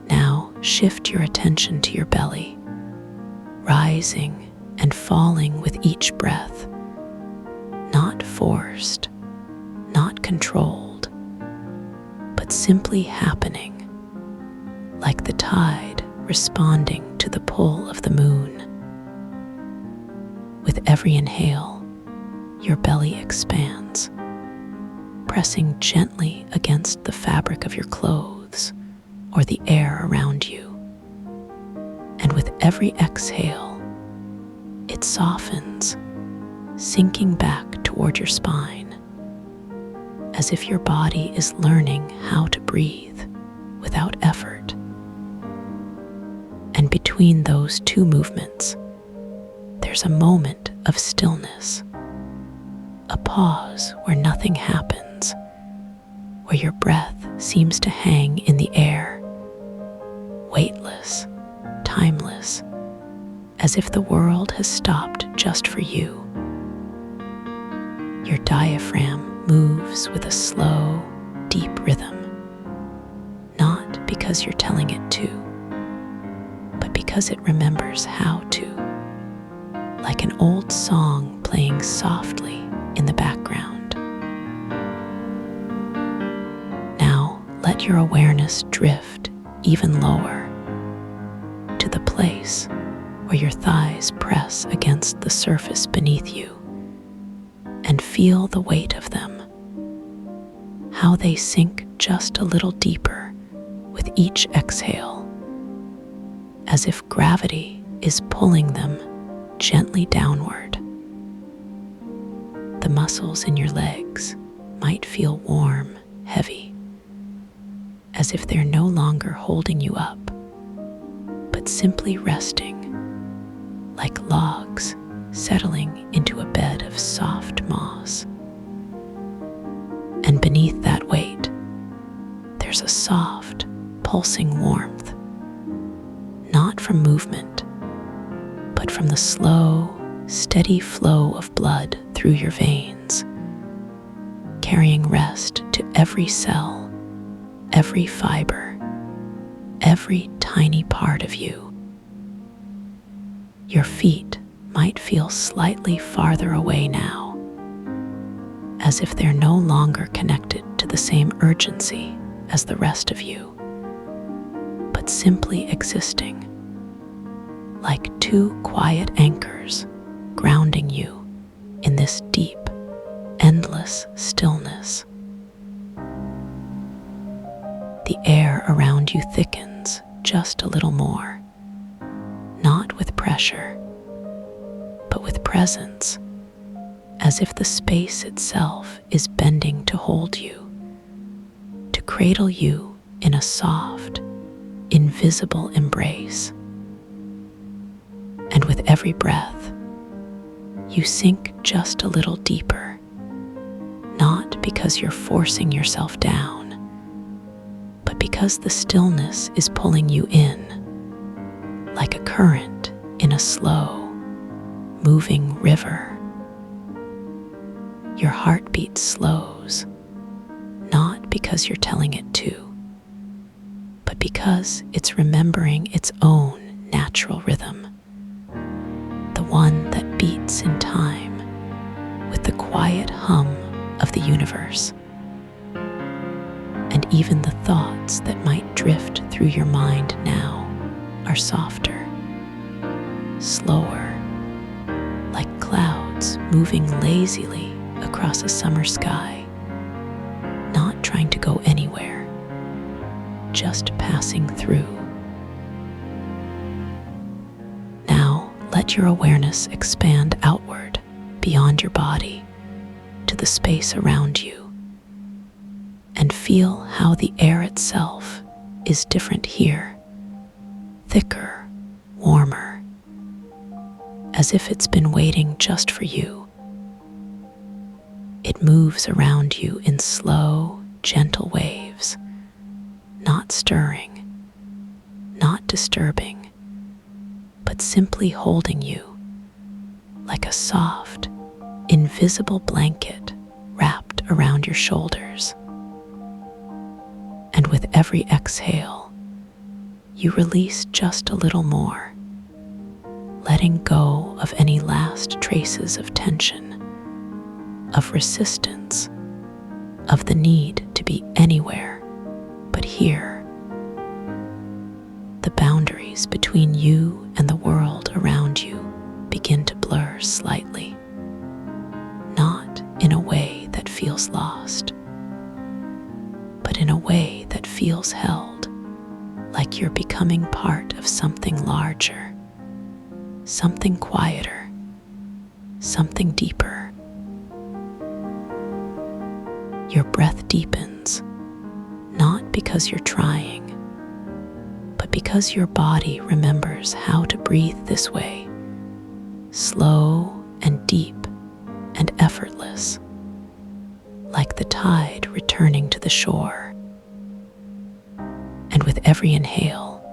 Now shift your attention to your belly, rising and falling with each breath, not forced, not controlled, but simply happening, like the tide responding to the pull of the moon. With every inhale, your belly expands, pressing gently against the fabric of your clothes or the air around you. And with every exhale, it softens, sinking back toward your spine, as if your body is learning how to breathe without effort. And between those two movements, there's a moment of stillness, a pause where nothing happens, where your breath seems to hang in the air, weightless, timeless, as if the world has stopped just for you. Your diaphragm moves with a slow, deep rhythm, not because you're telling it to, but because it remembers how to, like an old song playing softly in the background. Now let your awareness drift even lower to the place where your thighs press against the surface beneath you, and feel the weight of them, how they sink just a little deeper with each exhale, as if gravity is pulling them gently downward. The muscles in your legs might feel warm, heavy, as if they're no longer holding you up, but simply resting, like logs settling into a bed of soft moss. And beneath that weight, there's a soft, pulsing warmth, not from movement, but from the slow, steady flow of blood through your veins, carrying rest to every cell, every fiber, every tiny part of you. Your feet might feel slightly farther away now, as if they're no longer connected to the same urgency as the rest of you, but simply existing, like two quiet anchors grounding you in this deep, endless stillness. The air around you thickens just a little more, not with pressure, but with presence, as if the space itself is bending to hold you, to cradle you in a soft, invisible embrace. And with every breath, you sink just a little deeper, not because you're forcing yourself down, but because the stillness is pulling you in, like a current in a slow, moving river. Your heartbeat slows, not because you're telling it to, but because it's remembering its own natural rhythm, the one that beats in time with the quiet hum of the universe. And even the thoughts that might drift through your mind now are softer, slower, like clouds moving lazily across a summer sky, not trying to go anywhere, just passing through. Now let your awareness expand outward beyond your body to the space around you, and feel how the air itself is different here, thicker, warmer, as if it's been waiting just for you. It moves around you in slow, gentle waves, not stirring, not disturbing, but simply holding you like a soft, invisible blanket wrapped around your shoulders. And with every exhale, you release just a little more, letting go of any last traces of tension, of resistance, of the need to be anywhere but here. The boundaries between you and the world around you begin to blur slightly, not in a way that feels lost, but in a way that feels held, like you're becoming part of something larger, something quieter, something deeper. Your breath deepens, not because you're trying, but because your body remembers how to breathe this way, slow and deep and effortless, like the tide returning to the shore. And with every inhale,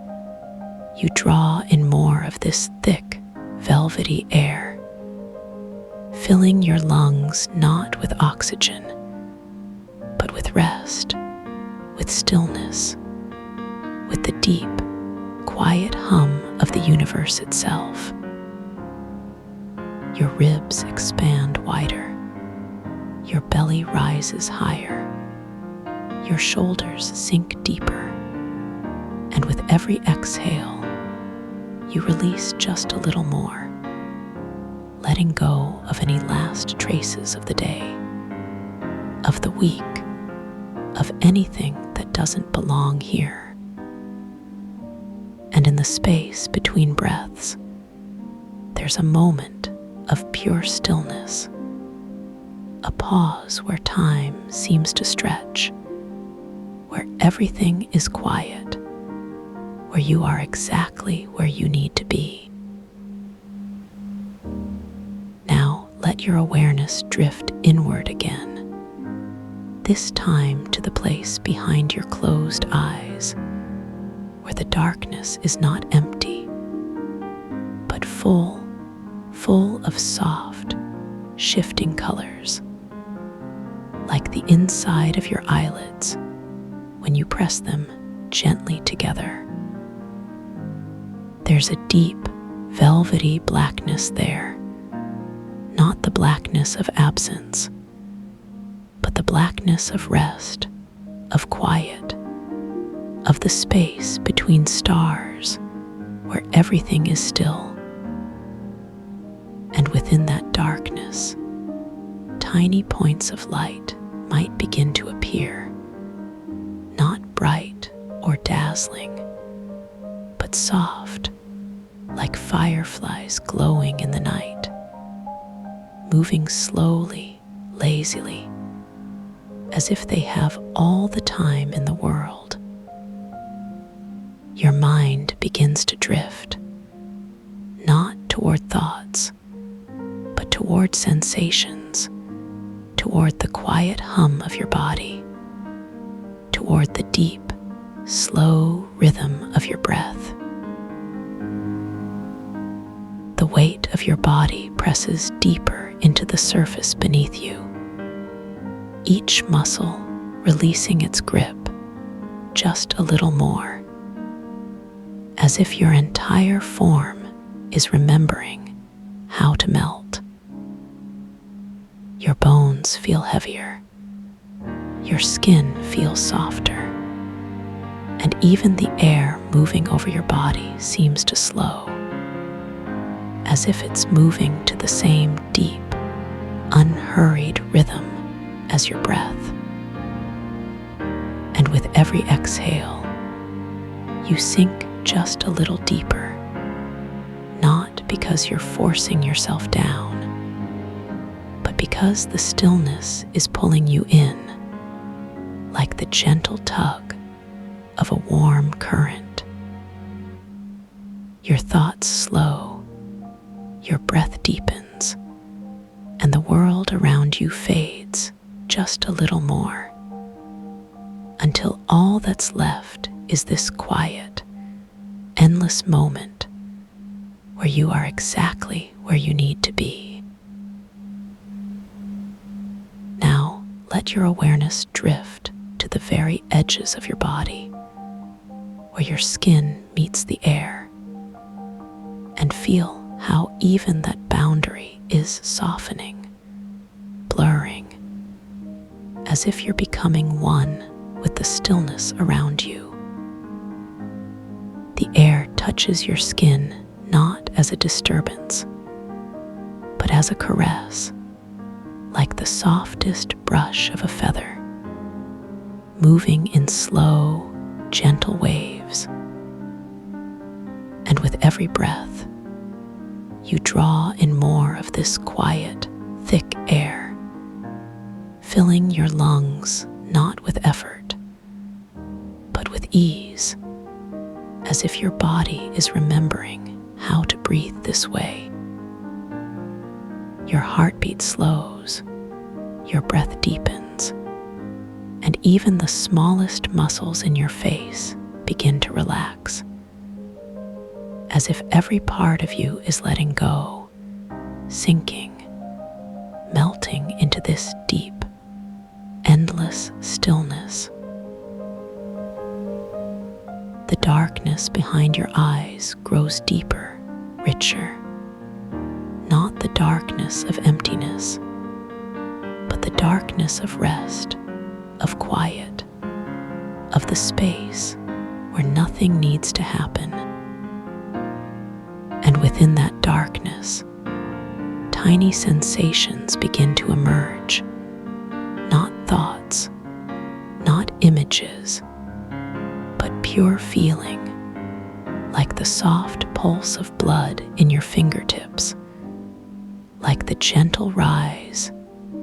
you draw in more of this thick, velvety air, filling your lungs not with oxygen, but with rest, with stillness, with the deep, quiet hum of the universe itself. Your ribs expand wider, your belly rises higher, your shoulders sink deeper, and with every exhale, you release just a little more, letting go of any last traces of the day, of the week, of anything that doesn't belong here. And in the space between breaths, there's a moment of pure stillness, a pause where time seems to stretch, where everything is quiet, where you are exactly where you need to be. Now let your awareness drift inward again, this time to the place behind your closed eyes, where the darkness is not empty, but full of soft, shifting colors, like the inside of your eyelids when you press them gently together. There's a deep, velvety blackness there, not the blackness of absence, but the blackness of rest, of quiet, of the space between stars where everything is still. And within that darkness, tiny points of light might begin to appear, not bright or dazzling, but soft, like fireflies glowing in the night, moving slowly, lazily, as if they have all the time in the world. Your mind begins to drift, not toward thoughts, but toward sensations, toward the quiet hum of your body, toward the deep, slow rhythm of your breath. weight of your body presses deeper into the surface beneath you, each muscle releasing its grip just a little more, as if your entire form is remembering how to melt. Your bones feel heavier, your skin feels softer, and even the air moving over your body seems to slow, as if it's moving to the same deep, unhurried rhythm as your breath. And with every exhale, you sink just a little deeper, not because you're forcing yourself down, but because the stillness is pulling you in, like the gentle tug of a warm current. Your thoughts slow, your breath deepens, and the world around you fades just a little more, until all that's left is this quiet, endless moment where you are exactly where you need to be. Now, let your awareness drift to the very edges of your body, where your skin meets the air, and feel how even that boundary is softening, blurring, as if you're becoming one with the stillness around you. The air touches your skin not as a disturbance, but as a caress, like the softest brush of a feather, moving in slow, gentle waves. And with every breath, you draw in more of this quiet, thick air, filling your lungs not with effort, but with ease, as if your body is remembering how to breathe this way. Your heartbeat slows, your breath deepens, and even the smallest muscles in your face begin to relax, as if every part of you is letting go, sinking, melting into this deep, endless stillness. The darkness behind your eyes grows deeper, richer, not the darkness of emptiness, but the darkness of rest, of quiet, of the space where nothing needs to happen. And within that darkness, tiny sensations begin to emerge, not thoughts, not images, but pure feeling, like the soft pulse of blood in your fingertips, like the gentle rise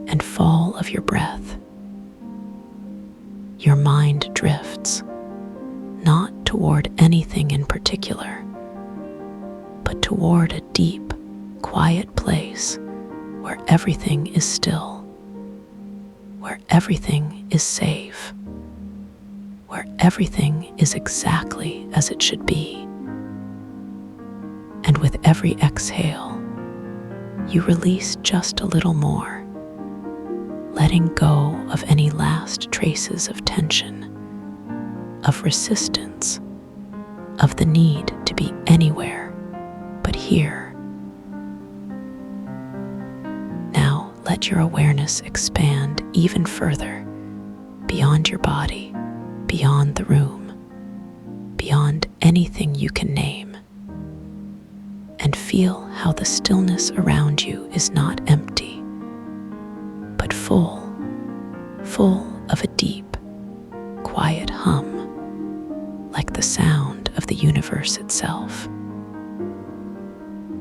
and fall of your breath. Your mind drifts, not toward anything in particular, but toward a deep, quiet place where everything is still, where everything is safe, where everything is exactly as it should be. And with every exhale, you release just a little more, letting go of any last traces of tension, of resistance, of the need to be anywhere but here. Now let your awareness expand even further, beyond your body, beyond the room, beyond anything you can name, and feel how the stillness around you is not empty, but full of a deep, quiet hum, like the sound of the universe itself.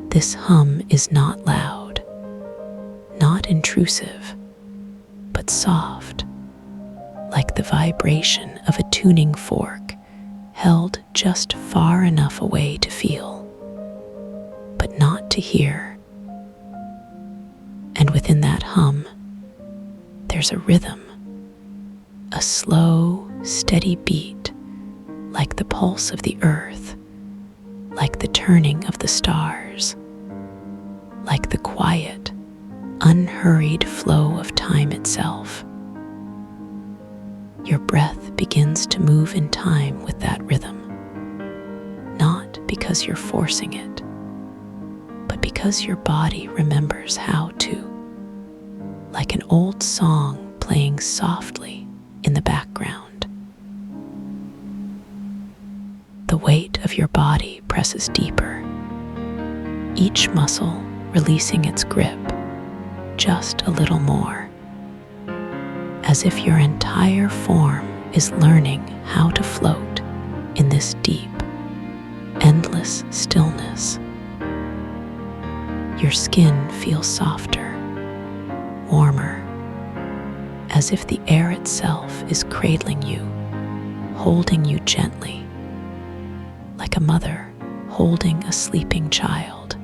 This hum is not loud, not intrusive, but soft, like the vibration of a tuning fork held just far enough away to feel, but not to hear. And within that hum, there's a rhythm, a slow, steady beat, like the pulse of the earth, like the turning of the stars, like the quiet, unhurried flow of time itself. Your breath begins to move in time with that rhythm, not because you're forcing it, but because your body remembers how to, like an old song playing softly in the background. The weight of your body presses deeper, each muscle releasing its grip just a little more, as if your entire form is learning how to float in this deep, endless stillness. Your skin feels softer, warmer, as if the air itself is cradling you, holding you gently, like a mother holding a sleeping child.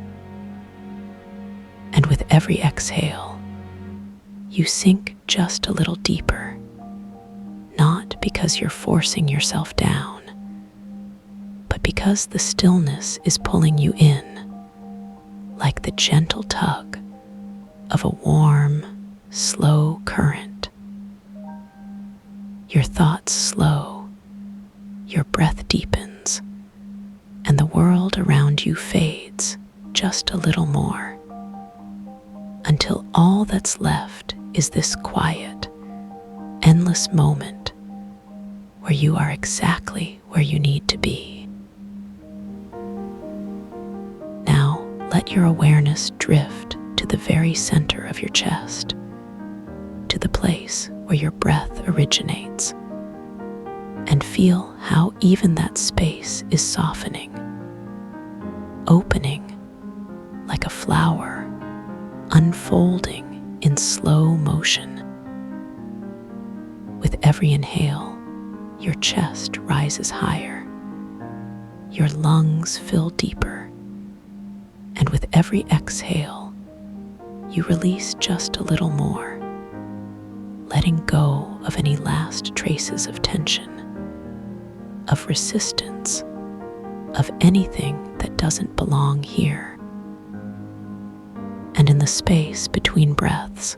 And with every exhale, you sink just a little deeper, not because you're forcing yourself down, but because the stillness is pulling you in, like the gentle tug of a warm, slow current. Your thoughts slow, your breath deepens, and the world around you fades just a little more, until all that's left is this quiet, endless moment where you are exactly where you need to be. Now, let your awareness drift to the very center of your chest, to the place where your breath originates, and feel how even that space is softening, opening like a flower, unfolding in slow motion. With every inhale, your chest rises higher, your lungs fill deeper, and with every exhale, you release just a little more, letting go of any last traces of tension, of resistance, of anything that doesn't belong here. And in the space between breaths,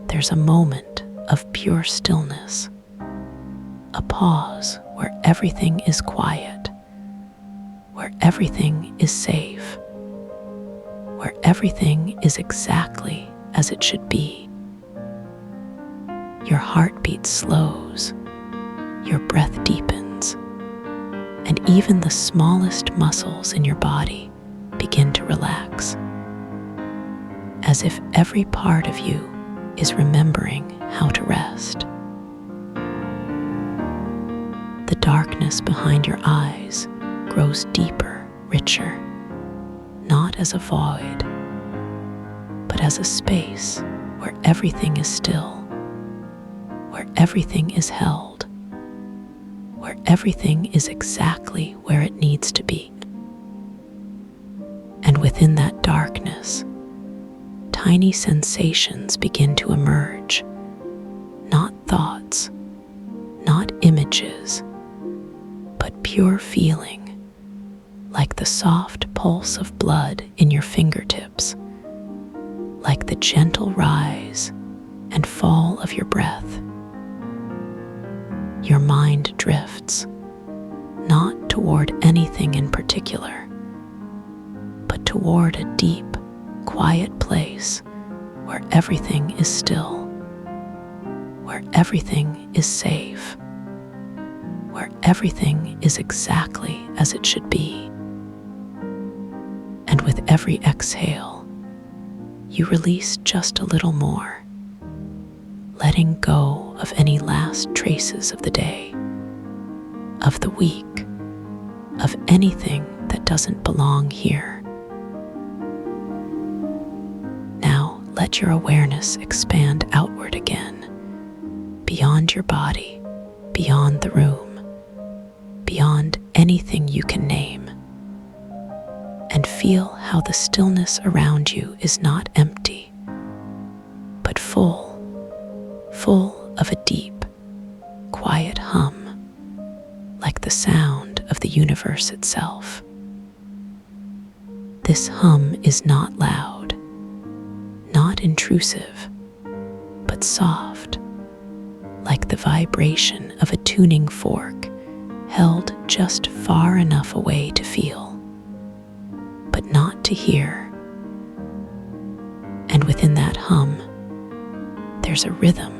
there's a moment of pure stillness, a pause where everything is quiet, where everything is safe, where everything is exactly as it should be. Your heartbeat slows, your breath deepens, and even the smallest muscles in your body begin to relax, as if every part of you is remembering how to rest. The darkness behind your eyes grows deeper, richer, not as a void, but as a space where everything is still, where everything is held, where everything is exactly where it needs to be. And within that darkness, tiny sensations begin to emerge, not thoughts, not images, but pure feeling, like the soft pulse of blood in your fingertips, like the gentle rise and fall of your breath. Your mind drifts, not toward anything in particular, but toward a deep, quiet place where everything is still, where everything is safe, where everything is exactly as it should be. And with every exhale, you release just a little more, letting go of any last traces of the day, of the week, of anything that doesn't belong here. Now let your awareness expand outward again, beyond your body, beyond the room, beyond anything you can name, and feel how the stillness around you is not empty, but full of a deep, quiet hum, like the sound of the universe itself. This hum is not loud, not intrusive, but soft, like the vibration of a tuning fork held just far enough away to feel, but not to hear. And within that hum, there's a rhythm,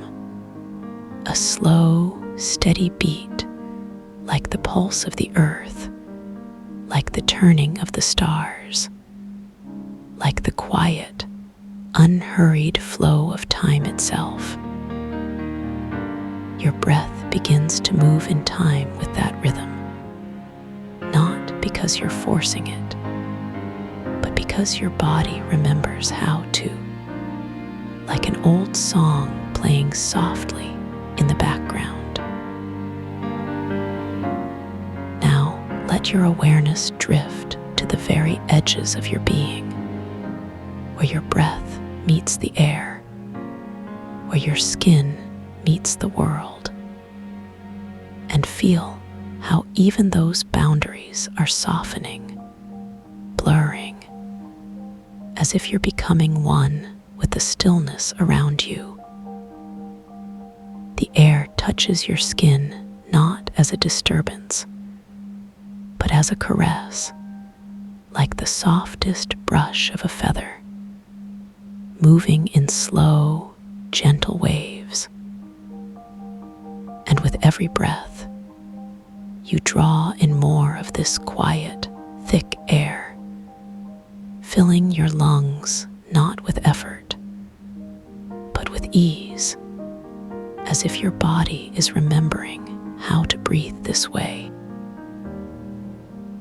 a slow, steady beat, like the pulse of the earth, like the turning of the stars, like the quiet, unhurried flow of time itself. Your breath begins to move in time with that rhythm, not because you're forcing it, but because your body remembers how to, like an old song playing softly in the background. Now, let your awareness drift to the very edges of your being, where your breath meets the air, where your skin meets the world, and feel how even those boundaries are softening, blurring, as if you're becoming one with the stillness around you. The air touches your skin not as a disturbance, but as a caress, like the softest brush of a feather, moving in slow, gentle waves. And with every breath, you draw in more of this quiet, thick air, filling your lungs not with effort, but with ease, as if your body is remembering how to breathe this way.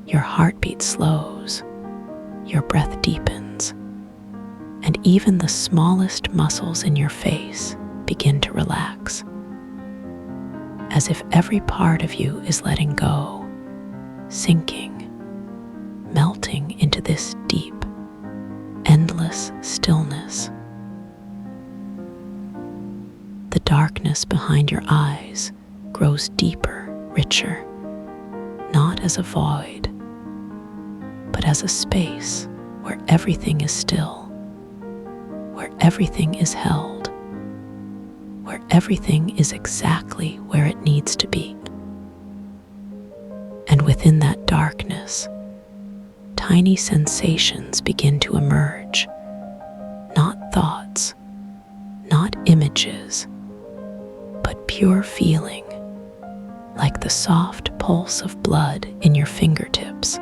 Your heartbeat slows, your breath deepens, and even the smallest muscles in your face begin to relax, as if every part of you is letting go, sinking, melting into this deep, endless stillness. The darkness behind your eyes grows deeper, richer, not as a void, but as a space where everything is still, where everything is held, where everything is exactly where it needs to be. And within that darkness, tiny sensations begin to emerge, not thoughts, not images, but pure feeling, like the soft pulse of blood in your fingertips,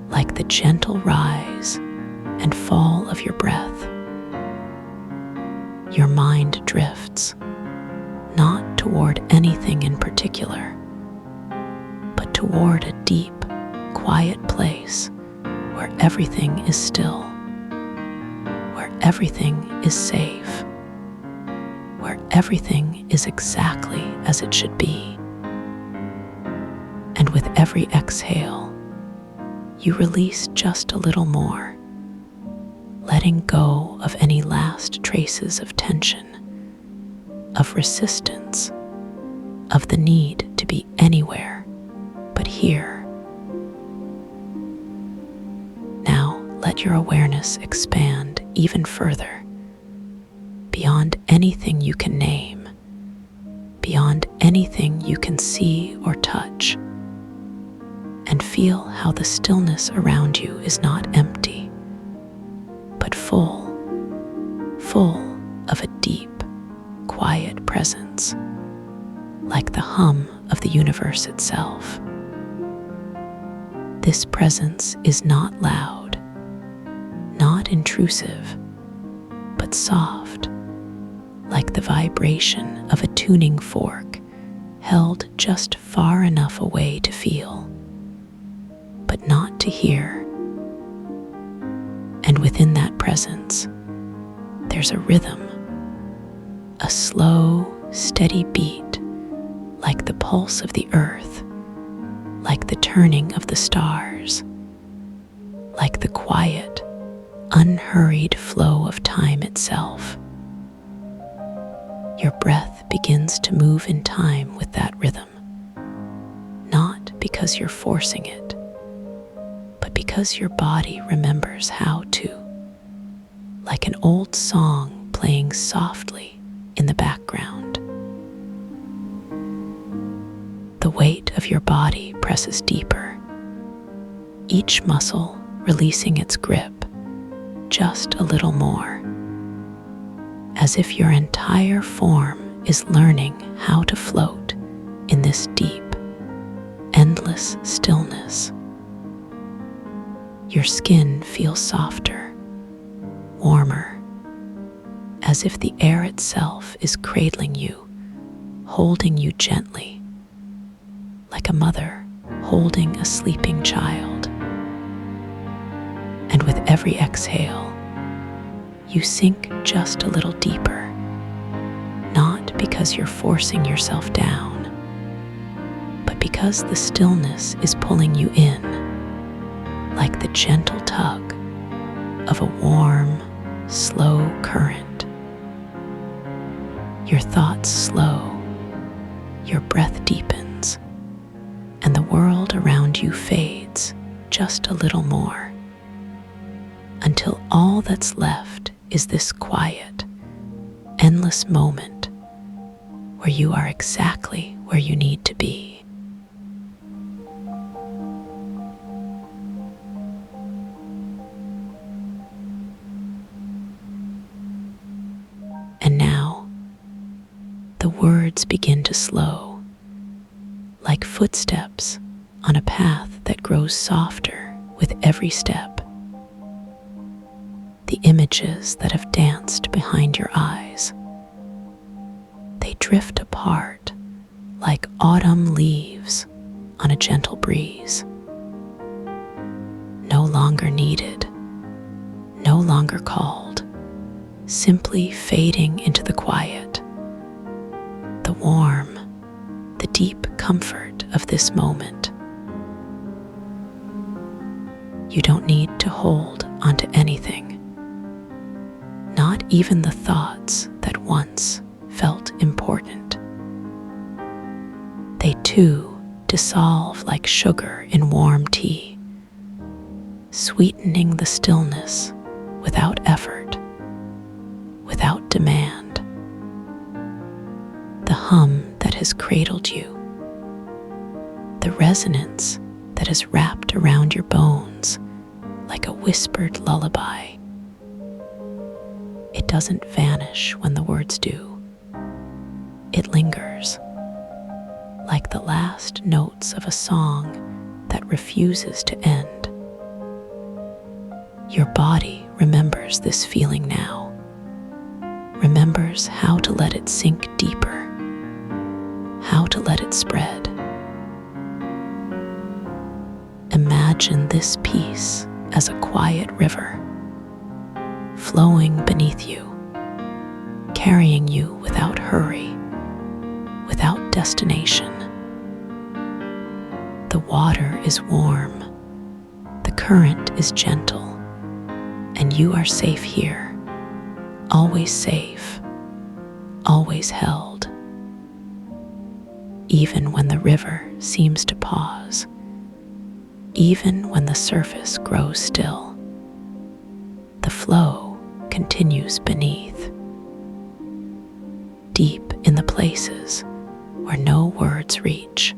like the gentle rise and fall of your breath. Your mind drifts, not toward anything in particular, but toward a deep, quiet place where everything is still, where everything is safe, where everything is exactly as it should be. And with every exhale, you release just a little more, letting go of any last traces of tension, of resistance, of the need to be anywhere but here. Now let your awareness expand even further, beyond anything you can name, beyond anything you can see or touch, and feel how the stillness around you is not empty, but full of a deep, quiet presence, like the hum of the universe itself. This presence is not loud, not intrusive, but soft, like the vibration of a tuning fork held just far enough away to feel, but not to hear. And within that presence, there's a rhythm, a slow, steady beat, like the pulse of the earth, like the turning of the stars, like the quiet, unhurried flow of time itself. Your breath begins to move in time with that rhythm, not because you're forcing it, but because because your body remembers how to, like an old song playing softly in the background. The weight of your body presses deeper, each muscle releasing its grip just a little more, as if your entire form is learning how to float in this deep, endless stillness. Your skin feels softer, warmer, as if the air itself is cradling you, holding you gently, like a mother holding a sleeping child. And with every exhale, you sink just a little deeper, not because you're forcing yourself down, but because the stillness is pulling you in, like the gentle tug of a warm, slow current. Your thoughts slow, your breath deepens, and the world around you fades just a little more, until all that's left is this quiet, endless moment where you are exactly where you need to be. And now, the words begin to slow, like footsteps on a path that grows softer with every step. The images that have danced behind your eyes, they drift apart like autumn leaves on a gentle breeze. No longer needed, no longer called, simply fading into the quiet, the warm, the deep comfort of this moment. You don't need to hold onto anything, not even the thoughts that once felt important. They too dissolve like sugar in warm tea, sweetening the stillness without effort, without demand. The hum that has cradled you, the resonance that is wrapped around your bones like a whispered lullaby. It doesn't vanish when the words do. It lingers, like the last notes of a song that refuses to end. Your body remembers this feeling now, remembers how to let it sink deeper, how to let it spread. Imagine this peace as a quiet river, flowing beneath you, carrying you without hurry, without destination. The water is warm, the current is gentle, and you are safe here, always safe, always held. Even when the river seems to pause, even when the surface grows still, the flow continues beneath, deep in the places where no words reach,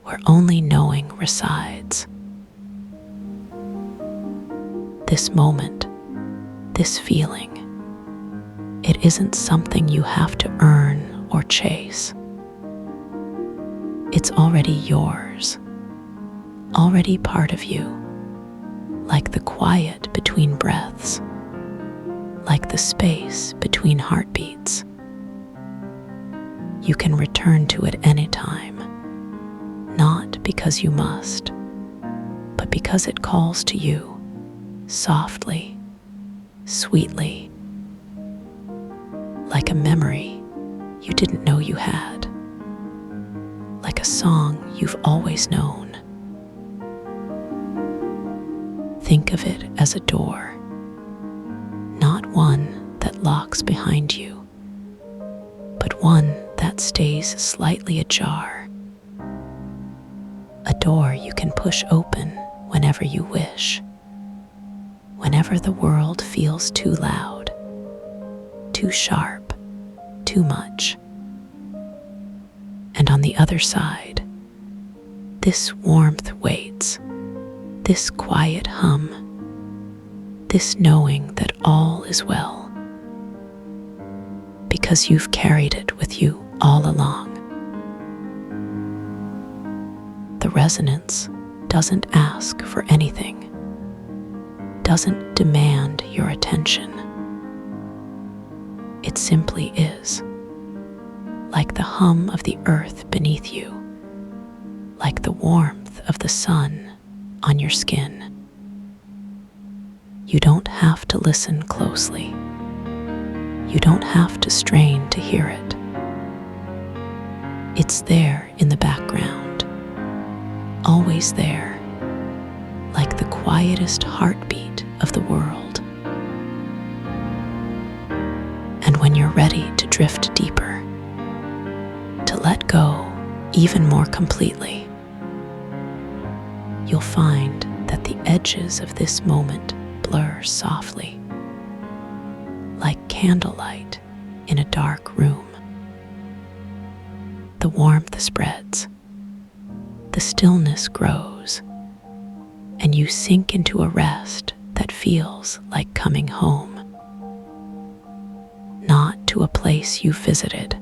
where only knowing resides. This moment, this feeling, it isn't something you have to earn or chase. It's already yours, already part of you, like the quiet between breaths, like the space between heartbeats. You can return to it anytime, not because you must, but because it calls to you softly, sweetly, like a memory you didn't know you had, like a song you've always known. Think of it as a door, not one that locks behind you, but one that stays slightly ajar. A door you can push open whenever you wish, whenever the world feels too loud, too sharp, too much. And on the other side, this warmth waits, this quiet hum, this knowing that all is well, because you've carried it with you all along. The resonance doesn't ask for anything, doesn't demand your attention. It simply is, like the hum of the earth beneath you, like the warmth of the sun on your skin. You don't have to listen closely. You don't have to strain to hear it. It's there in the background, always there, like the quietest heartbeat of the world. And when you're ready to drift deeper, to let go even more completely, you'll find that the edges of this moment blur softly, like candlelight in a dark room. The warmth spreads, the stillness grows, and you sink into a rest that feels like coming home. Not to a place you've visited,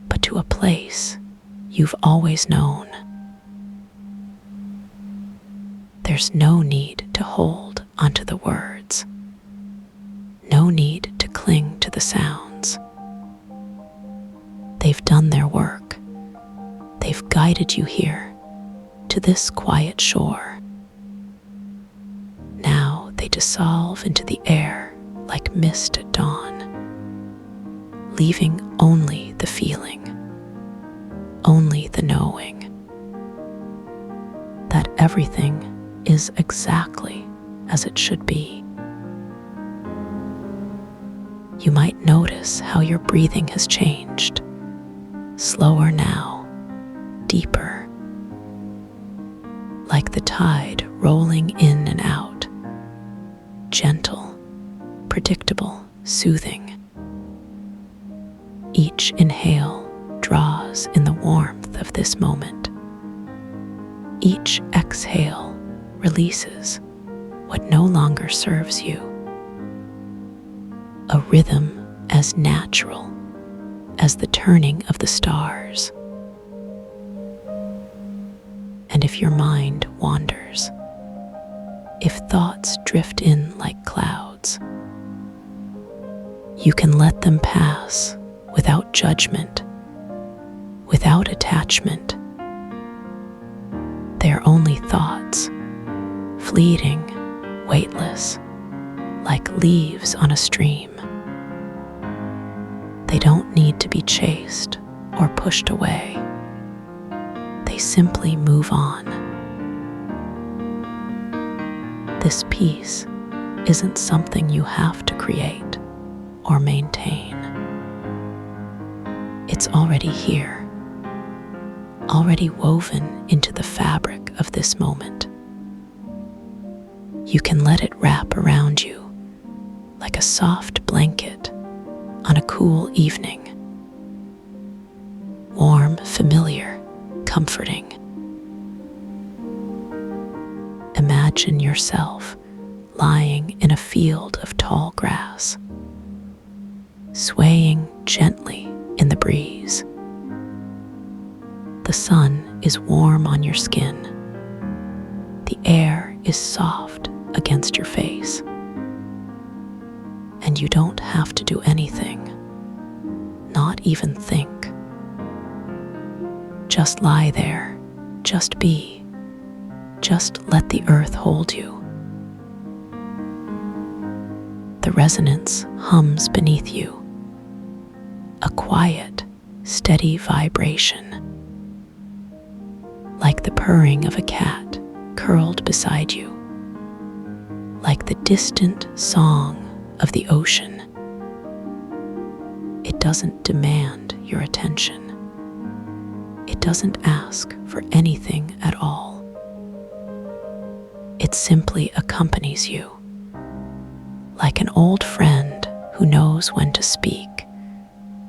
but to a place you've always known. There's no need to hold onto the words, no need to cling to the sounds. They've done their work. They've guided you here, to this quiet shore. Now they dissolve into the air like mist at dawn, leaving only the feeling, only the knowing that everything is exactly as it should be. You might notice how your breathing has changed, slower now, deeper, like the tide rolling in and out, gentle, predictable, soothing. Each inhale draws in the warmth of this moment. Each exhale releases what no longer serves you. A rhythm as natural as the turning of the stars. And if your mind wanders, if thoughts drift in like clouds, you can let them pass without judgment, without attachment. They are only thoughts, fleeting, weightless, like leaves on a stream. They don't need to be chased or pushed away. They simply move on. This peace isn't something you have to create or maintain. It's already here, already woven into the fabric of this moment. You can let it wrap around you like a soft blanket on a cool evening. Warm, familiar, comforting. Imagine yourself lying in a field of tall grass, swaying gently in the breeze. The sun is warm on your skin. The air is soft against your face. And you don't have to do anything, not even think. Just lie there, just be, just let the earth hold you. The resonance hums beneath you, a quiet, steady vibration, like the purring of a cat curled beside you, like the distant song of the ocean. It doesn't demand your attention. It doesn't ask for anything at all. simply accompanies you, like an old friend who knows when to speak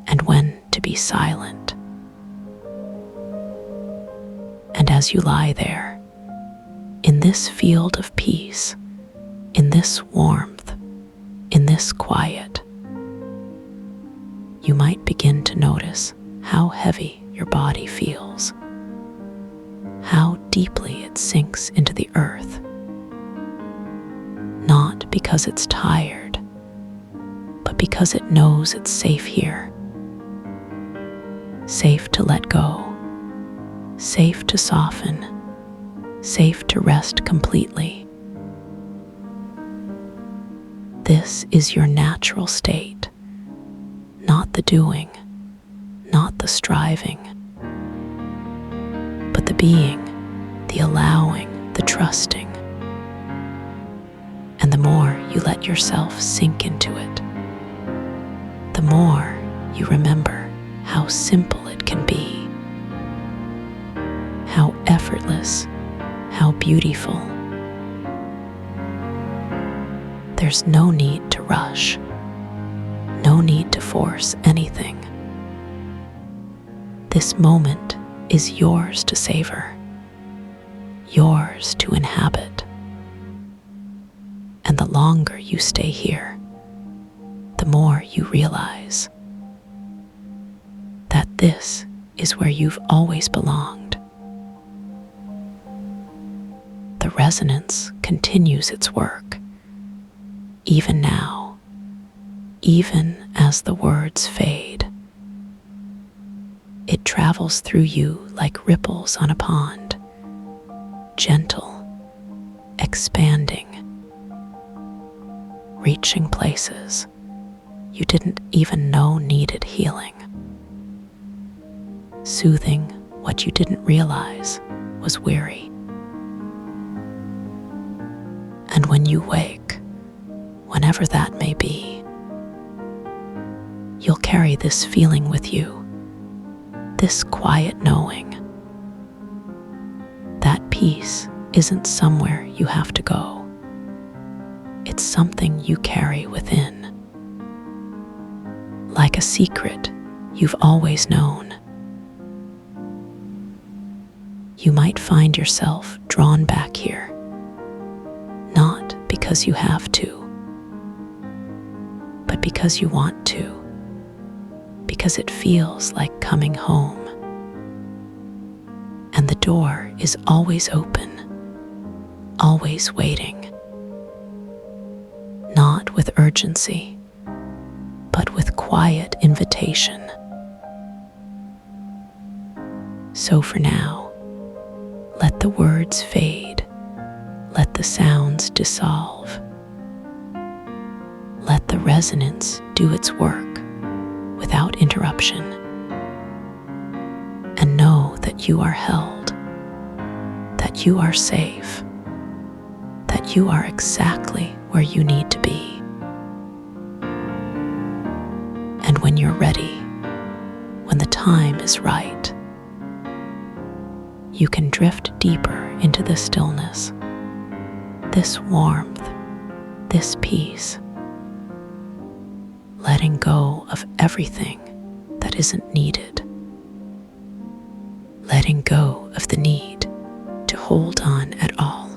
and when to be silent. And as you lie there, in this field of peace, in this warmth, in this quiet, you might begin to notice how heavy your body feels, how deeply it sinks into the earth, not because it's tired, but because it knows it's safe here, safe to let go, safe to soften, safe to rest completely. This is your natural state, not the doing, not the striving, but the being, the allowing, the trusting. And the more you let yourself sink into it, the more you remember how simple it can be, how effortless, how beautiful. There's no need to rush, no need to force anything. This moment is yours to savor, yours to inhabit. And the longer you stay here, the more you realize that this is where you've always belonged. The resonance continues its work, even now, even as the words fade. It travels through you like ripples on a pond, gentle, expanding, reaching places you didn't even know needed healing, soothing what you didn't realize was weary. And when you wake, whenever that may be, you'll carry this feeling with you, this quiet knowing that peace isn't somewhere you have to go. It's something you carry within, like a secret you've always known. You might find yourself drawn back here, not because you have to, but because you want to, because it feels like coming home. And the door is always open, always waiting, not with urgency, but with quiet invitation. So for now, let the words fade, let the sounds dissolve, let the resonance do its work without interruption, and know that you are held, that you are safe, that you are exactly where you need to be. And when you're ready, when the time is right, you can drift deeper into the stillness, this warmth, this peace, letting go of everything that isn't needed, letting go of the need to hold on at all.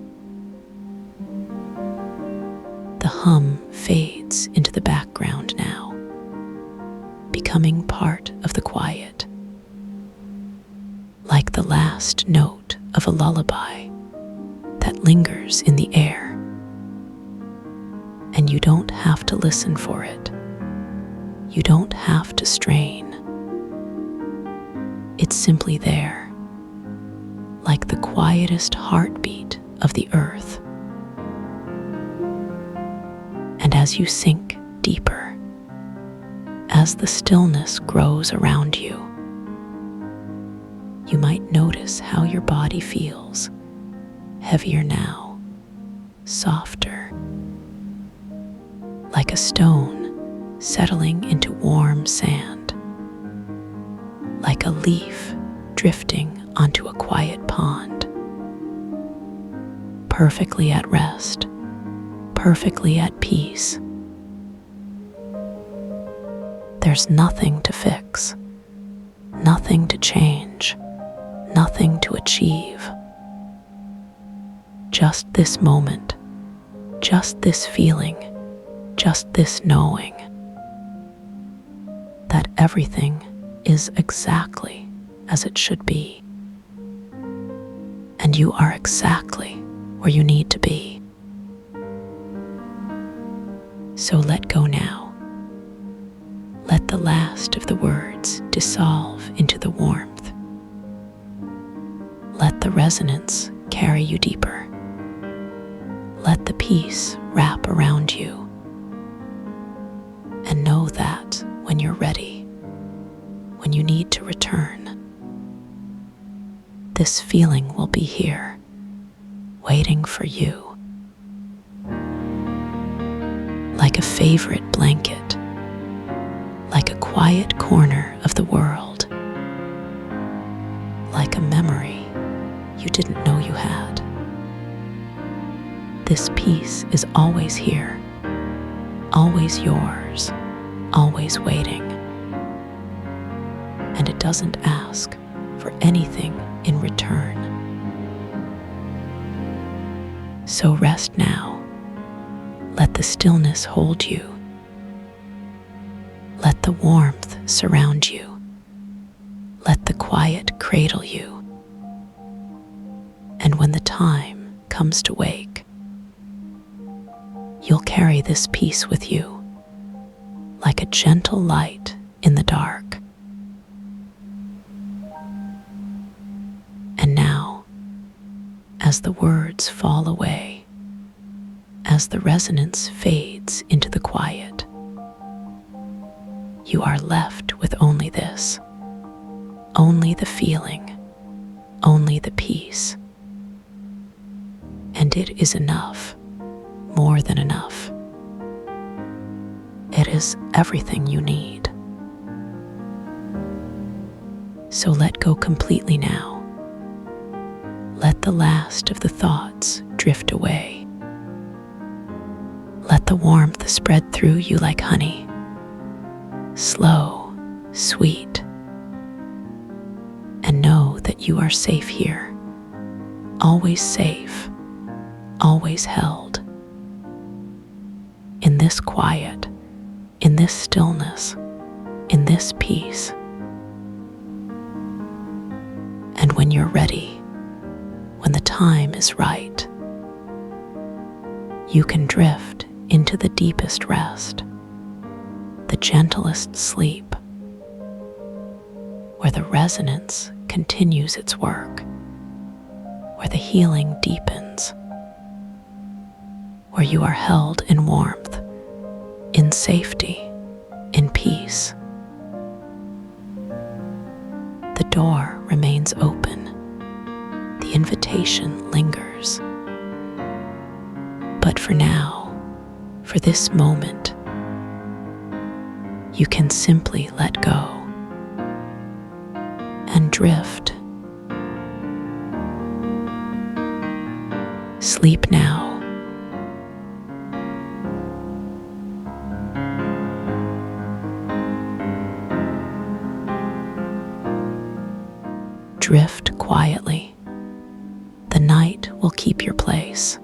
The hum fades into the background now, becoming part of the quiet, like the last note of a lullaby that lingers in the air. And you don't have to listen for it. You don't have to strain. It's simply there, like the quietest heartbeat of the earth. And as you sink deeper, as the stillness grows around you, you might notice how your body feels, heavier now, softer, like a stone settling into warm sand, like a leaf drifting onto a quiet pond. perfectly at rest, perfectly at peace. There's nothing to fix, nothing to change, nothing to achieve. Just this moment, just this feeling, just this knowing that everything is exactly as it should be, and you are exactly where you need to be. So let go now. Let the last of the words dissolve into the warmth. Let the resonance carry you deeper. Let the peace wrap around you. And know that when you're ready, when you need to return, this feeling will be here, waiting for you. Like a favorite blanket, like a quiet corner of the world, like a memory you didn't know you had. This peace is always here, always yours, always waiting. And it doesn't ask for anything in return. So rest now. Let the stillness hold you. Let the warmth surround you. Let the quiet cradle you. And when the time comes to wake, you'll carry this peace with you, like a gentle light in the dark. And now, as the words fall away, as the resonance fades into the quiet, you are left with only this, only the feeling, only the peace. And it is enough, more than enough. It is everything you need. So let go completely now. Let the last of the thoughts drift away. Let the warmth spread through you like honey, slow, sweet. And know that you are safe here, always safe, always held. In this quiet, in this stillness, in this peace. And when you're ready, when the time is right, you can drift into the deepest rest, the gentlest sleep, where the resonance continues its work, where the healing deepens, where you are held in warmth, in safety, in peace. The door remains open. The invitation lingers. But for now, for this moment, you can simply let go and drift. Sleep now. Drift quietly. The night will keep your place.